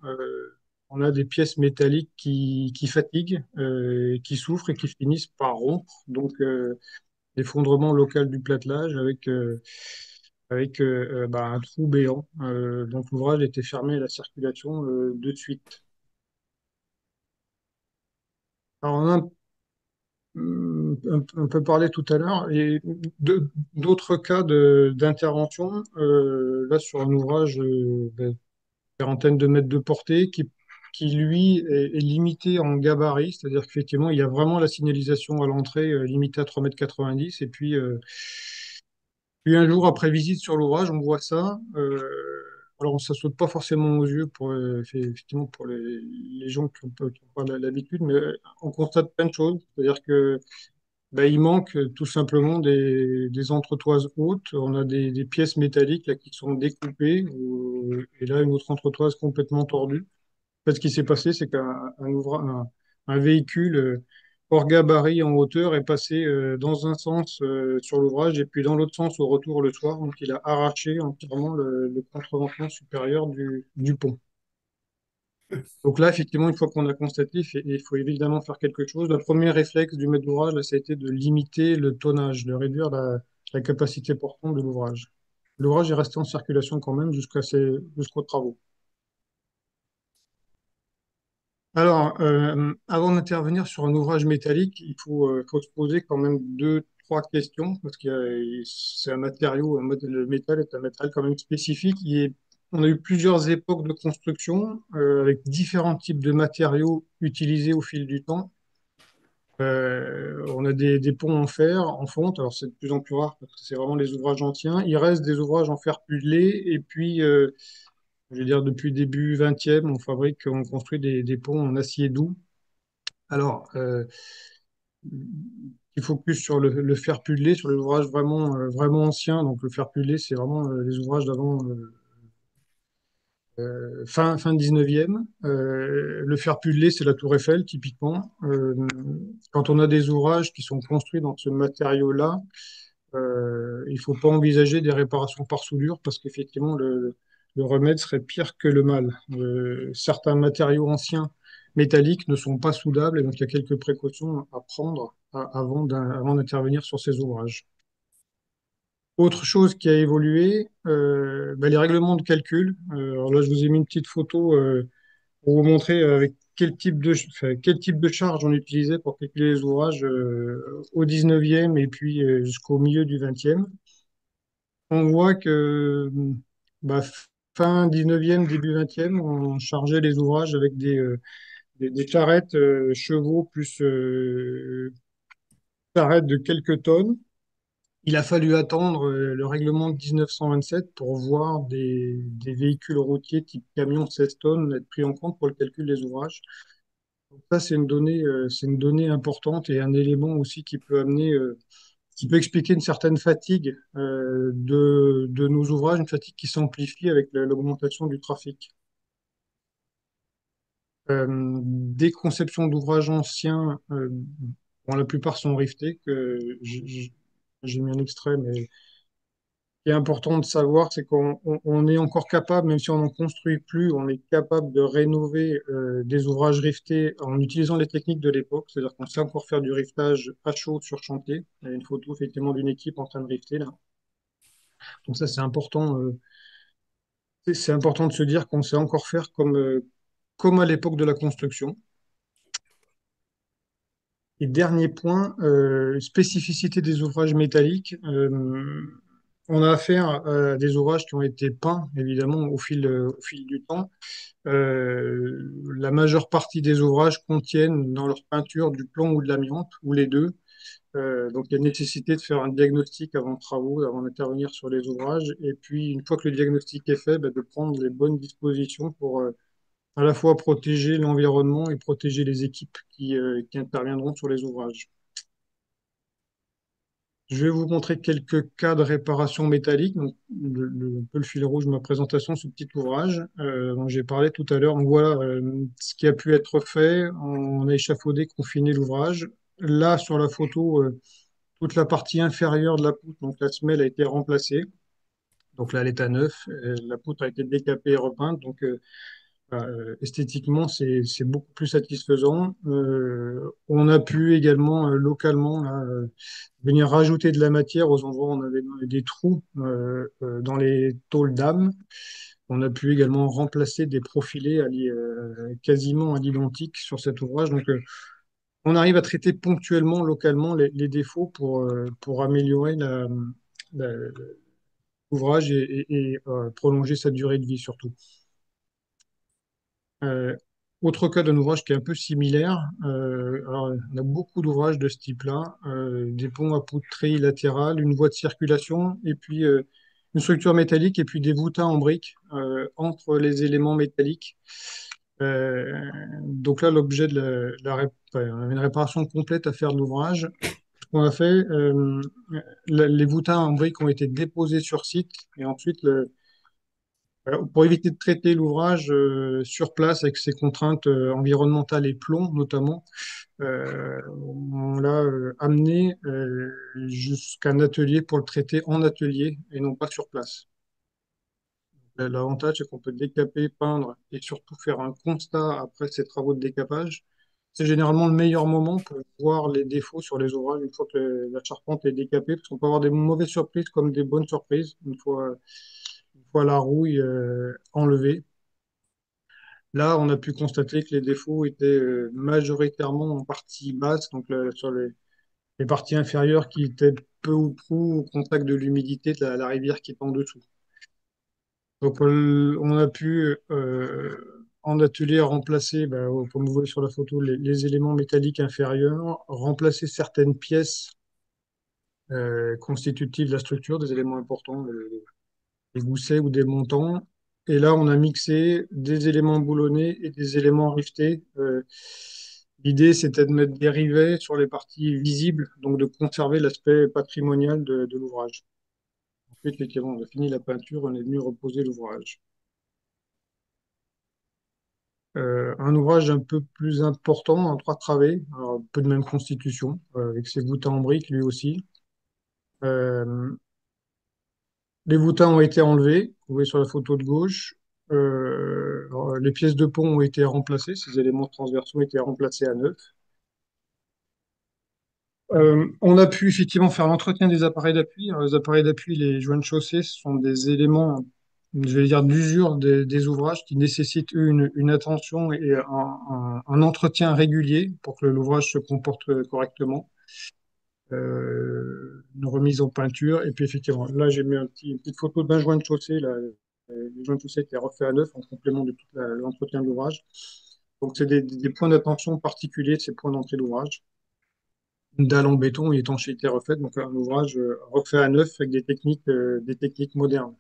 on a des pièces métalliques qui fatiguent, qui souffrent et qui finissent par rompre. Donc, effondrement local du platelage avec un trou béant. Donc, l'ouvrage était fermé à la circulation de suite. Alors, on a un peu parlé tout à l'heure, et d'autres cas d'intervention, là sur un ouvrage quarantaine de mètres de portée, qui lui est limité en gabarit, c'est-à-dire qu'effectivement il y a vraiment la signalisation à l'entrée limitée à 3,90 m, et puis un jour après visite sur l'ouvrage, on voit ça. Alors ça saute pas forcément aux yeux pour, effectivement pour les gens qui ont pas l'habitude, mais on constate plein de choses, c'est-à-dire que il manque tout simplement des entretoises hautes. On a des pièces métalliques là, qui sont découpées, et là, une autre entretoise complètement tordue. En fait, ce qui s'est passé, c'est un véhicule hors gabarit en hauteur est passé dans un sens sur l'ouvrage et puis dans l'autre sens au retour le soir. Donc, il a arraché entièrement le contrevention supérieur du pont. Donc là, effectivement, une fois qu'on a constaté, il faut évidemment faire quelque chose. Le premier réflexe du maître d'ouvrage, là, ça a été de limiter le tonnage, de réduire la capacité portante de l'ouvrage. L'ouvrage est resté en circulation quand même jusqu'aux travaux. Alors, avant d'intervenir sur un ouvrage métallique, faut se poser quand même deux, trois questions, parce c'est un matériau, le métal est un matériel quand même spécifique. On a eu plusieurs époques de construction, avec différents types de matériaux utilisés au fil du temps. On a des ponts en fer, en fonte, alors c'est de plus en plus rare parce que c'est vraiment les ouvrages anciens. Il reste des ouvrages en fer pullé, et puis, je veux dire, depuis début 20e, on construit des ponts en acier doux. Alors, il focus sur le fer pullé, sur les ouvrages vraiment anciens. Donc, le fer pullé, c'est vraiment les ouvrages d'avant, fin 19e. Le fer pullé, c'est la Tour Eiffel, typiquement. Quand on a des ouvrages qui sont construits dans ce matériau-là, il ne faut pas envisager des réparations par soudure parce qu'effectivement, le remède serait pire que le mal. Certains matériaux anciens métalliques ne sont pas soudables et donc il y a quelques précautions à prendre avant d'intervenir sur ces ouvrages. Autre chose qui a évolué, les règlements de calcul. Alors là, je vous ai mis une petite photo pour vous montrer avec quel type de charge on utilisait pour calculer les ouvrages au 19e et puis jusqu'au milieu du 20e. On voit que bah, fin 19e, début 20e, on chargeait les ouvrages avec des charrettes chevaux plus charrettes de quelques tonnes. Il a fallu attendre le règlement de 1927 pour voir des véhicules routiers type camion 16 tonnes être pris en compte pour le calcul des ouvrages. Donc ça, c'est une donnée importante et un élément aussi qui peut expliquer une certaine fatigue de nos ouvrages, une fatigue qui s'amplifie avec l'augmentation du trafic. Des conceptions d'ouvrages anciens, bon, la plupart sont rivetés, j'ai mis un extrait, mais ce qui est important de savoir, c'est qu'on est encore capable, même si on n'en construit plus, on est capable de rénover des ouvrages riftés en utilisant les techniques de l'époque, c'est-à-dire qu'on sait encore faire du riftage à chaud sur chantier. Il y a une photo effectivement d'une équipe en train de rifter là. Donc ça, c'est important. C'est important de se dire qu'on sait encore faire comme à l'époque de la construction. Et dernier point, spécificité des ouvrages métalliques. On a affaire à des ouvrages qui ont été peints, évidemment, au fil du temps. La majeure partie des ouvrages contiennent dans leur peinture du plomb ou de l'amiante, ou les deux. Donc, il y a nécessité de faire un diagnostic avant travaux, avant d'intervenir sur les ouvrages. Et puis, une fois que le diagnostic est fait, de prendre les bonnes dispositions à la fois protéger l'environnement et protéger les équipes qui interviendront sur les ouvrages. Je vais vous montrer quelques cas de réparation métallique. Donc, un peu le fil rouge de ma présentation, ce petit ouvrage dont j'ai parlé tout à l'heure. Donc voilà ce qui a pu être fait. On a échafaudé, confiné l'ouvrage. Là, sur la photo, toute la partie inférieure de la poutre, donc la semelle a été remplacée. Donc là, elle est à neuf. La poutre a été décapée et repeinte. Donc esthétiquement, c'est beaucoup plus satisfaisant. On a pu également localement là, venir rajouter de la matière aux endroits où on avait des trous dans les tôles d'âme. On a pu également remplacer des profilés quasiment à l'identique sur cet ouvrage. Donc, on arrive à traiter ponctuellement, localement, les défauts pour améliorer la- l'ouvrage et prolonger sa durée de vie surtout. Euh, Autre cas d'un ouvrage qui est un peu similaire, alors, on a beaucoup d'ouvrages de ce type-là, des ponts à poutres latérales, une voie de circulation, et puis une structure métallique, et puis des voûtins en briques entre les éléments métalliques. Euh, donc là, l'objet de enfin, on avait une réparation complète à faire de l'ouvrage. Ce qu'on a fait, les voûtins en briques ont été déposés sur site, et ensuite pour éviter de traiter l'ouvrage sur place avec ses contraintes environnementales et plomb notamment, on l'a amené jusqu'à un atelier pour le traiter en atelier et non pas sur place. L'avantage, c'est qu'on peut décaper, peindre et surtout faire un constat après ces travaux de décapage. C'est généralement le meilleur moment pour voir les défauts sur les ouvrages une fois que la charpente est décapée, parce qu'on peut avoir des mauvaises surprises comme des bonnes surprises une fois la rouille enlevée. Là, on a pu constater que les défauts étaient majoritairement en partie basse, donc sur les parties inférieures qui étaient peu ou prou au contact de l'humidité de la rivière qui est en dessous. Donc, on a pu en atelier remplacer, comme vous voyez sur la photo, les éléments métalliques inférieurs, remplacer certaines pièces constitutives de la structure, des éléments importants, des goussets ou des montants. Et là, on a mixé des éléments boulonnés et des éléments rivetés. L'idée, c'était de mettre des rivets sur les parties visibles, donc de conserver l'aspect patrimonial de l'ouvrage. Ensuite, effectivement, on a fini la peinture, on est venu reposer l'ouvrage. Un ouvrage un peu plus important en trois travées, alors, un peu de même constitution, avec ses voûtins en briques lui aussi. Euh, Les voûtins ont été enlevés, vous voyez sur la photo de gauche. Alors, les pièces de pont ont été remplacées, ces éléments transversaux ont été remplacés à neuf. On a pu effectivement faire l'entretien des appareils d'appui. Alors, les appareils d'appui, les joints de chaussée, ce sont des éléments, je vais dire, d'usure des ouvrages qui nécessitent, eux, une attention et un entretien régulier pour que l'ouvrage se comporte correctement. Une remise en peinture. Et puis effectivement, là j'ai mis une petite photo d'un joint de chaussée. Là, le joint de chaussée était refait à neuf en complément de tout l'entretien de l'ouvrage. Donc c'est des points d'attention particuliers de ces points d'entrée d'ouvrage. Une dalle en béton, une étanchéité refaite, donc un ouvrage refait à neuf avec des techniques modernes.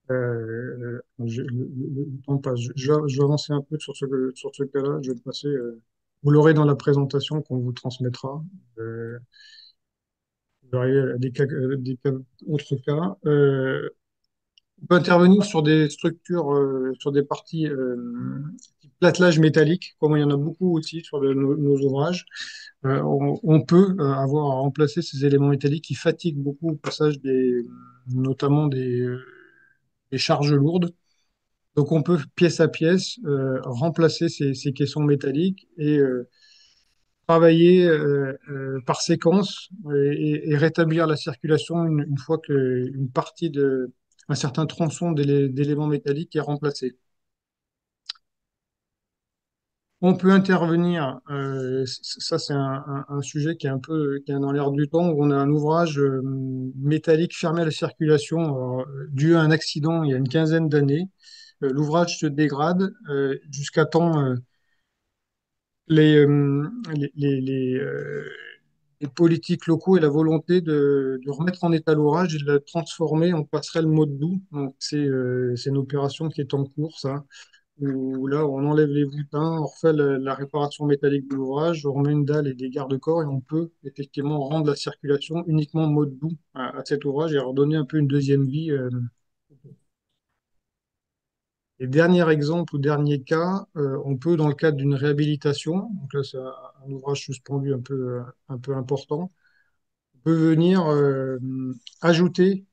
Le temps passe. Je vais avancer un peu sur ce cas-là. Je vais le passer. Vous l'aurez dans la présentation qu'on vous transmettra. Je vais arriver à autres cas. On peut intervenir sur des structures, sur des parties type platelage métallique, comme il y en a beaucoup aussi sur nos ouvrages. On peut avoir à remplacer ces éléments métalliques qui fatiguent beaucoup au passage notamment des charges lourdes. Donc on peut pièce à pièce remplacer ces caissons métalliques et travailler par séquence et rétablir la circulation une fois qu'une partie un certain tronçon d'éléments métalliques est remplacé. On peut intervenir, ça c'est un sujet qui est dans l'air du temps, où on a un ouvrage métallique fermé à la circulation dû à un accident il y a une quinzaine d'années. L'ouvrage se dégrade jusqu'à temps les, les, les politiques locaux et la volonté de remettre en état l'ouvrage et de la transformer en passerelle mode doux. Donc, c'est une opération qui est en cours, ça, où là, on enlève les voûtins, on refait la réparation métallique de l'ouvrage, on remet une dalle et des garde-corps et on peut effectivement rendre la circulation uniquement mode doux à cet ouvrage et redonner un peu une deuxième vie. Et dernier exemple ou dernier cas, on peut, dans le cadre d'une réhabilitation, donc là c'est un ouvrage suspendu un peu important, on peut venir ajouter,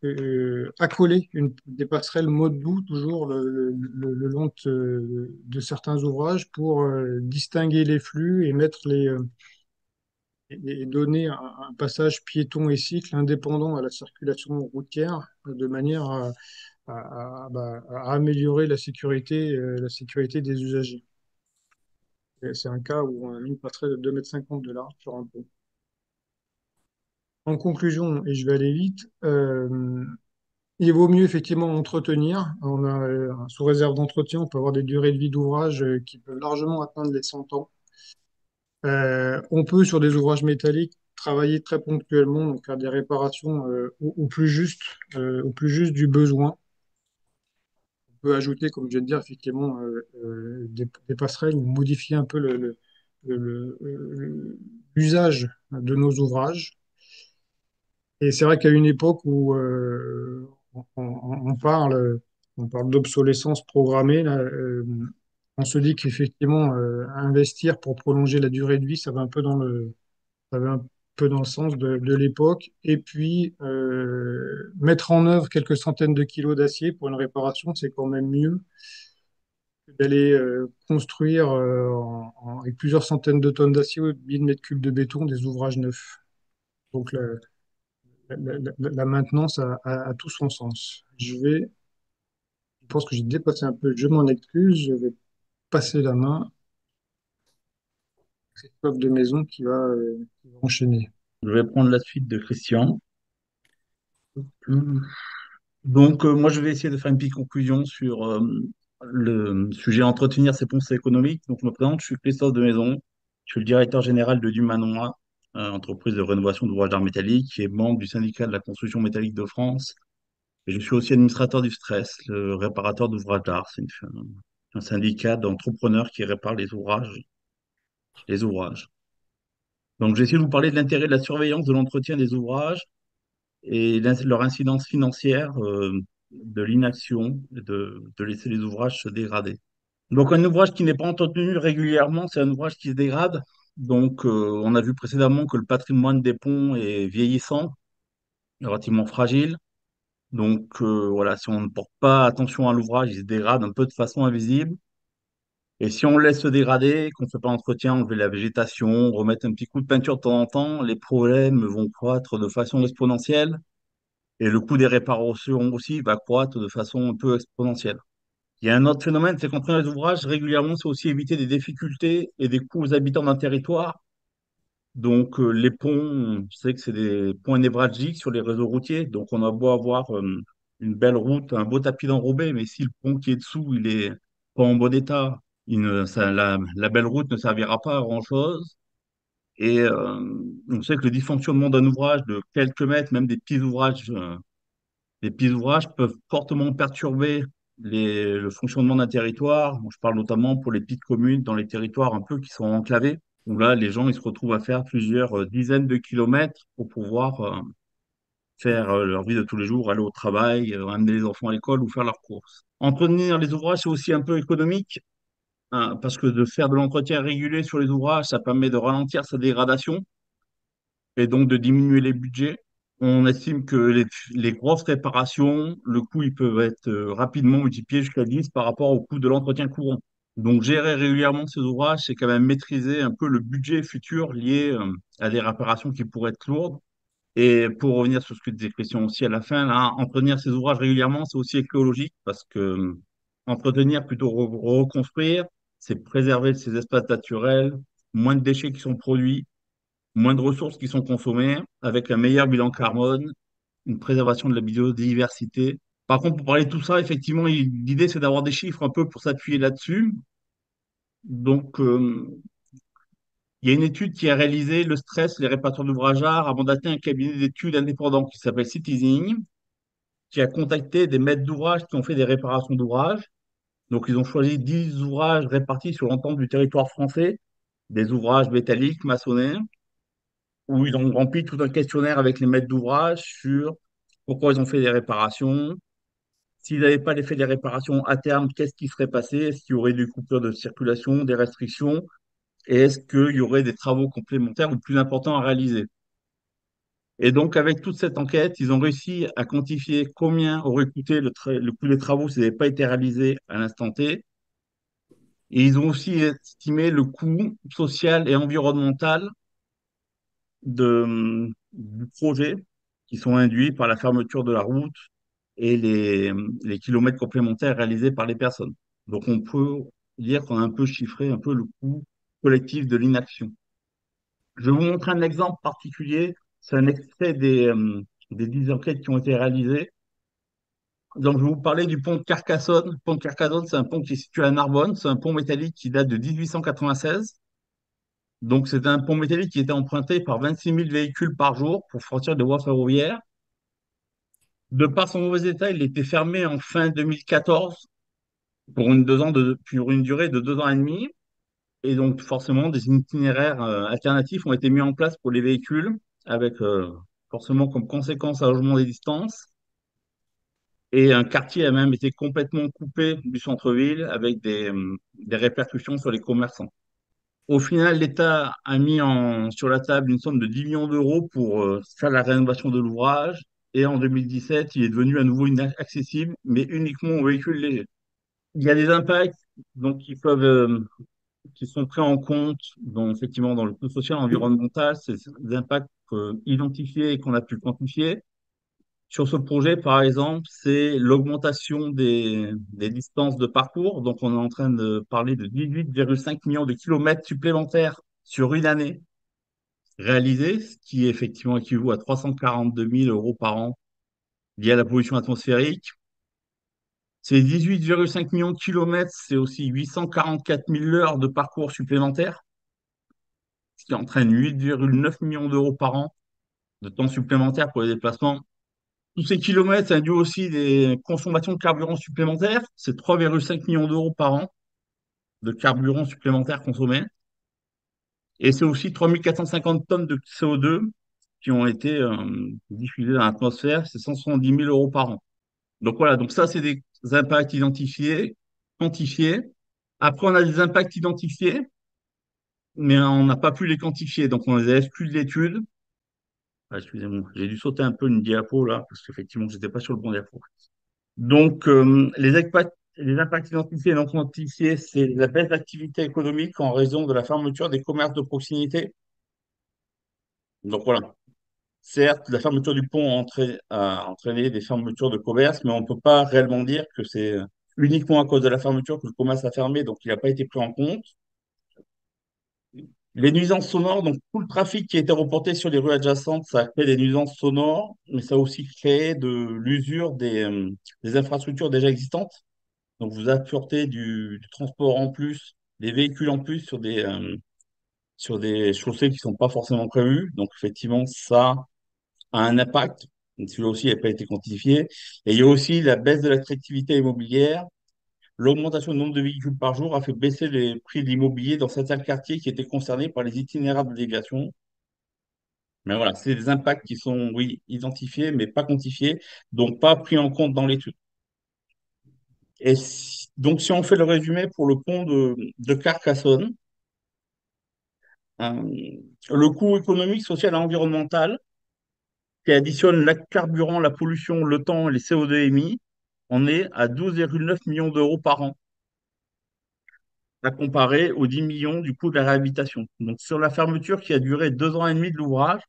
accoler des passerelles mode doux toujours le long de certains ouvrages pour distinguer les flux et mettre et donner un passage piéton et cycle indépendant à la circulation routière de manière à améliorer la sécurité des usagers. Et c'est un cas où on a mis une passerelle de 2,50 m de large sur un pont. En conclusion, et je vais aller vite, il vaut mieux effectivement entretenir. On a, sous réserve d'entretien, on peut avoir des durées de vie d'ouvrage qui peuvent largement atteindre les 100 ans. On peut, sur des ouvrages métalliques, travailler très ponctuellement, donc faire des réparations au plus juste du besoin. On peut ajouter, comme je viens de dire, effectivement, des passerelles ou modifier un peu l'usage de nos ouvrages. Et c'est vrai qu'à une époque où on parle d'obsolescence programmée, là, on se dit qu'effectivement, investir pour prolonger la durée de vie, ça va un peu dans le sens de l'époque. Et puis, mettre en œuvre quelques centaines de kilos d'acier pour une réparation, c'est quand même mieux d'aller construire avec plusieurs centaines de tonnes d'acier ou de milliers de mètres cubes de béton des ouvrages neufs. Donc la maintenance a tout son sens. Je pense que j'ai dépassé un peu, je m'en excuse, je vais passer la main à Christophe de Maison qui va enchaîner. Je vais prendre la suite de Christian. Donc, moi, je vais essayer de faire une petite conclusion sur le sujet entretenir ses ponts économiques. Donc, je me présente, je suis Christophe de Maison, je suis le directeur général de Dumanoir, entreprise de rénovation d'ouvrages d'art métallique, qui est membre du syndicat de la construction métallique de France. Et je suis aussi administrateur du Stress, le réparateur d'ouvrages d'art. C'est un syndicat d'entrepreneurs qui répare les ouvrages. Les ouvrages. Donc, j'ai essayé de vous parler de l'intérêt de la surveillance de l'entretien des ouvrages et leur incidence financière de l'inaction, de laisser les ouvrages se dégrader. Donc un ouvrage qui n'est pas entretenu régulièrement, c'est un ouvrage qui se dégrade. Donc on a vu précédemment que le patrimoine des ponts est vieillissant, relativement fragile. Donc voilà, si on ne porte pas attention à l'ouvrage, il se dégrade un peu de façon invisible. Et si on le laisse se dégrader, qu'on ne fait pas d'entretien, enlever la végétation, remettre un petit coup de peinture de temps en temps, les problèmes vont croître de façon exponentielle. Et le coût des réparations aussi va croître de façon un peu exponentielle. Il y a un autre phénomène, c'est qu'entretenir les ouvrages régulièrement, c'est aussi éviter des difficultés et des coûts aux habitants d'un territoire. Donc les ponts, je sais que c'est des points névralgiques sur les réseaux routiers. Donc on a beau avoir une belle route, un beau tapis d'enrobé, mais si le pont qui est dessous, il est pas en bon état, la belle route ne servira pas à grand-chose. Et on sait que le dysfonctionnement d'un ouvrage de quelques mètres, même des petits ouvrages les petits ouvrages peuvent fortement perturber le fonctionnement d'un territoire. Bon, je parle notamment pour les petites communes dans les territoires un peu qui sont enclavés, où là, les gens ils se retrouvent à faire plusieurs dizaines de kilomètres pour pouvoir faire leur vie de tous les jours, aller au travail, amener les enfants à l'école ou faire leurs courses. Entretenir les ouvrages, c'est aussi un peu économique, hein, parce que de faire de l'entretien régulier sur les ouvrages, ça permet de ralentir sa dégradation et donc de diminuer les budgets. On estime que les grosses réparations, le coût, ils peuvent être rapidement multipliés jusqu'à 10 par rapport au coût de l'entretien courant. Donc, gérer régulièrement ces ouvrages, c'est quand même maîtriser un peu le budget futur lié à des réparations qui pourraient être lourdes. Et pour revenir sur ce que disait Christian aussi à la fin, là, entretenir ces ouvrages régulièrement, c'est aussi écologique parce que entretenir plutôt reconstruire, c'est préserver ces espaces naturels, moins de déchets qui sont produits, moins de ressources qui sont consommées, avec un meilleur bilan carbone, une préservation de la biodiversité. Par contre, pour parler de tout ça, effectivement, l'idée, c'est d'avoir des chiffres un peu pour s'appuyer là-dessus. Donc, Il y a une étude qui a réalisé le stress, les réparateurs d'ouvrages d'art a mandaté un cabinet d'études indépendant qui s'appelle Citizen, qui a contacté des maîtres d'ouvrage qui ont fait des réparations d'ouvrages. Donc, ils ont choisi 10 ouvrages répartis sur l'ensemble du territoire français, des ouvrages métalliques, maçonnés, où ils ont rempli tout un questionnaire avec les maîtres d'ouvrage sur pourquoi ils ont fait des réparations. S'ils n'avaient pas fait des réparations à terme, qu'est-ce qui serait passé? Est-ce qu'il y aurait des coupures de circulation, des restrictions? Et est-ce qu'il y aurait des travaux complémentaires ou plus importants à réaliser? Et donc, avec toute cette enquête, ils ont réussi à quantifier combien aurait coûté le coût des travaux s'ils n'avaient pas été réalisés à l'instant T. Et ils ont aussi estimé le coût social et environnemental du projet qui sont induits par la fermeture de la route et les kilomètres complémentaires réalisés par les personnes. Donc, on peut dire qu'on a un peu chiffré un peu le coût collectif de l'inaction. Je vais vous montrer un exemple particulier. C'est un extrait des 10 enquêtes qui ont été réalisées. Donc, je vais vous parler du pont de Carcassonne. Le pont de Carcassonne, c'est un pont qui est situé à Narbonne. C'est un pont métallique qui date de 1896. Donc, c'est un pont métallique qui était emprunté par 26 000 véhicules par jour pour franchir des voies ferroviaires. De par son mauvais état, il était fermé en fin 2014 pour une durée de 2 ans et demi. Et donc, forcément, des itinéraires alternatifs ont été mis en place pour les véhicules, avec forcément comme conséquence un allongement des distances. Et un quartier a même été complètement coupé du centre-ville, avec des répercussions sur les commerçants. Au final, l'État a mis sur la table une somme de 10 millions d'euros pour faire la rénovation de l'ouvrage. Et en 2017, il est devenu à nouveau inaccessible, mais uniquement aux véhicules légers. Il y a des impacts donc, qui sont pris en compte effectivement, dans le coût social et environnemental. C'est des impacts identifiés et qu'on a pu quantifier. Sur ce projet, par exemple, c'est l'augmentation des distances de parcours. Donc, on est en train de parler de 18,5 millions de kilomètres supplémentaires sur une année réalisés, ce qui effectivement équivaut à 342 000 euros par an liés à la pollution atmosphérique. Ces 18,5 millions de kilomètres, c'est aussi 844 000 heures de parcours supplémentaires, ce qui entraîne 8,9 millions d'euros par an de temps supplémentaire pour les déplacements. Tous ces kilomètres, ça induit aussi des consommations de carburant supplémentaires. C'est 3,5 millions d'euros par an de carburant supplémentaire consommé. Et c'est aussi 3 450 tonnes de CO2 qui ont été diffusées dans l'atmosphère. C'est 170 000 euros par an. Donc voilà, donc ça, c'est des impacts identifiés, quantifiés. Après, on a des impacts identifiés, mais on n'a pas pu les quantifier. Donc, on les a exclus de l'étude. Ah, excusez-moi, j'ai dû sauter un peu une diapo là, parce qu'effectivement, je n'étais pas sur le bon diapo. Donc, les impacts identifiés et non quantifiés, c'est la baisse d'activité économique en raison de la fermeture des commerces de proximité. Donc voilà, certes, la fermeture du pont a entraîné des fermetures de commerces, mais on ne peut pas réellement dire que c'est uniquement à cause de la fermeture que le commerce a fermé, donc il n'a pas été pris en compte. Les nuisances sonores, donc tout le trafic qui a été reporté sur les rues adjacentes, ça a créé des nuisances sonores, mais ça a aussi créé de l'usure des infrastructures déjà existantes. Donc vous apportez du transport en plus, des véhicules en plus sur des chaussées qui ne sont pas forcément prévues. Donc effectivement, ça a un impact. Celui-là aussi n'a pas été quantifié. Et il y a aussi la baisse de l'attractivité immobilière. L'augmentation du nombre de véhicules par jour a fait baisser les prix de l'immobilier dans certains quartiers qui étaient concernés par les itinéraires de déviation. Mais voilà, c'est des impacts qui sont, oui, identifiés, mais pas quantifiés, donc pas pris en compte dans l'étude. Donc, si on fait le résumé pour le pont de Carcassonne, hein, le coût économique, social et environnemental, qui additionne le carburant, la pollution, le temps et les CO2 émis, on est à 12,9 millions d'euros par an, à comparer aux 10 millions du coût de la réhabilitation. Donc, sur la fermeture qui a duré 2 ans et demi de l'ouvrage,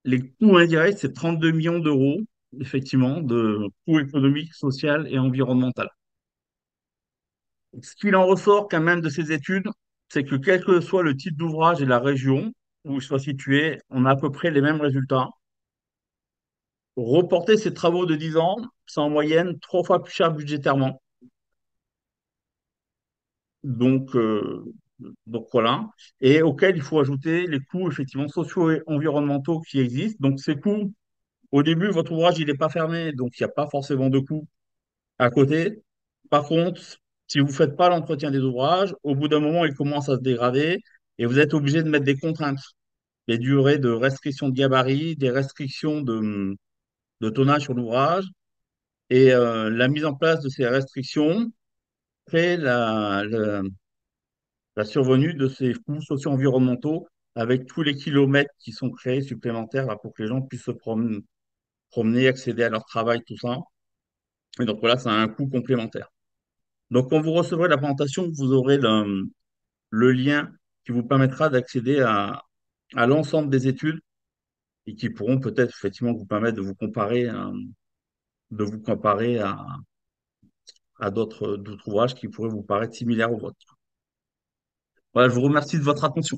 les coûts indirects, c'est 32 millions d'euros, effectivement, de coûts économiques, social et environnemental. Ce qu'il en ressort quand même de ces études, c'est que quel que soit le type d'ouvrage et la région où il soit situé, on a à peu près les mêmes résultats. Reporter ces travaux de 10 ans, c'est en moyenne 3 fois plus cher budgétairement. Donc, Donc voilà. Et auquel il faut ajouter les coûts effectivement sociaux et environnementaux qui existent. Donc ces coûts, au début, votre ouvrage, il n'est pas fermé, donc il n'y a pas forcément de coûts à côté. Par contre, si vous ne faites pas l'entretien des ouvrages, au bout d'un moment, ils commencent à se dégrader et vous êtes obligé de mettre des contraintes, des durées de restriction de gabarit, des restrictions de tonnage sur l'ouvrage. Et la mise en place de ces restrictions crée la survenue de ces coûts socio-environnementaux avec tous les kilomètres qui sont créés supplémentaires là, pour que les gens puissent se promener, accéder à leur travail, tout ça. Et donc voilà, ça a un coût complémentaire. Donc quand vous recevrez la présentation, vous aurez le lien qui vous permettra d'accéder à l'ensemble des études et qui pourront peut-être effectivement vous permettre de vous comparer à d'autres ouvrages qui pourraient vous paraître similaires aux vôtres. Voilà, je vous remercie de votre attention.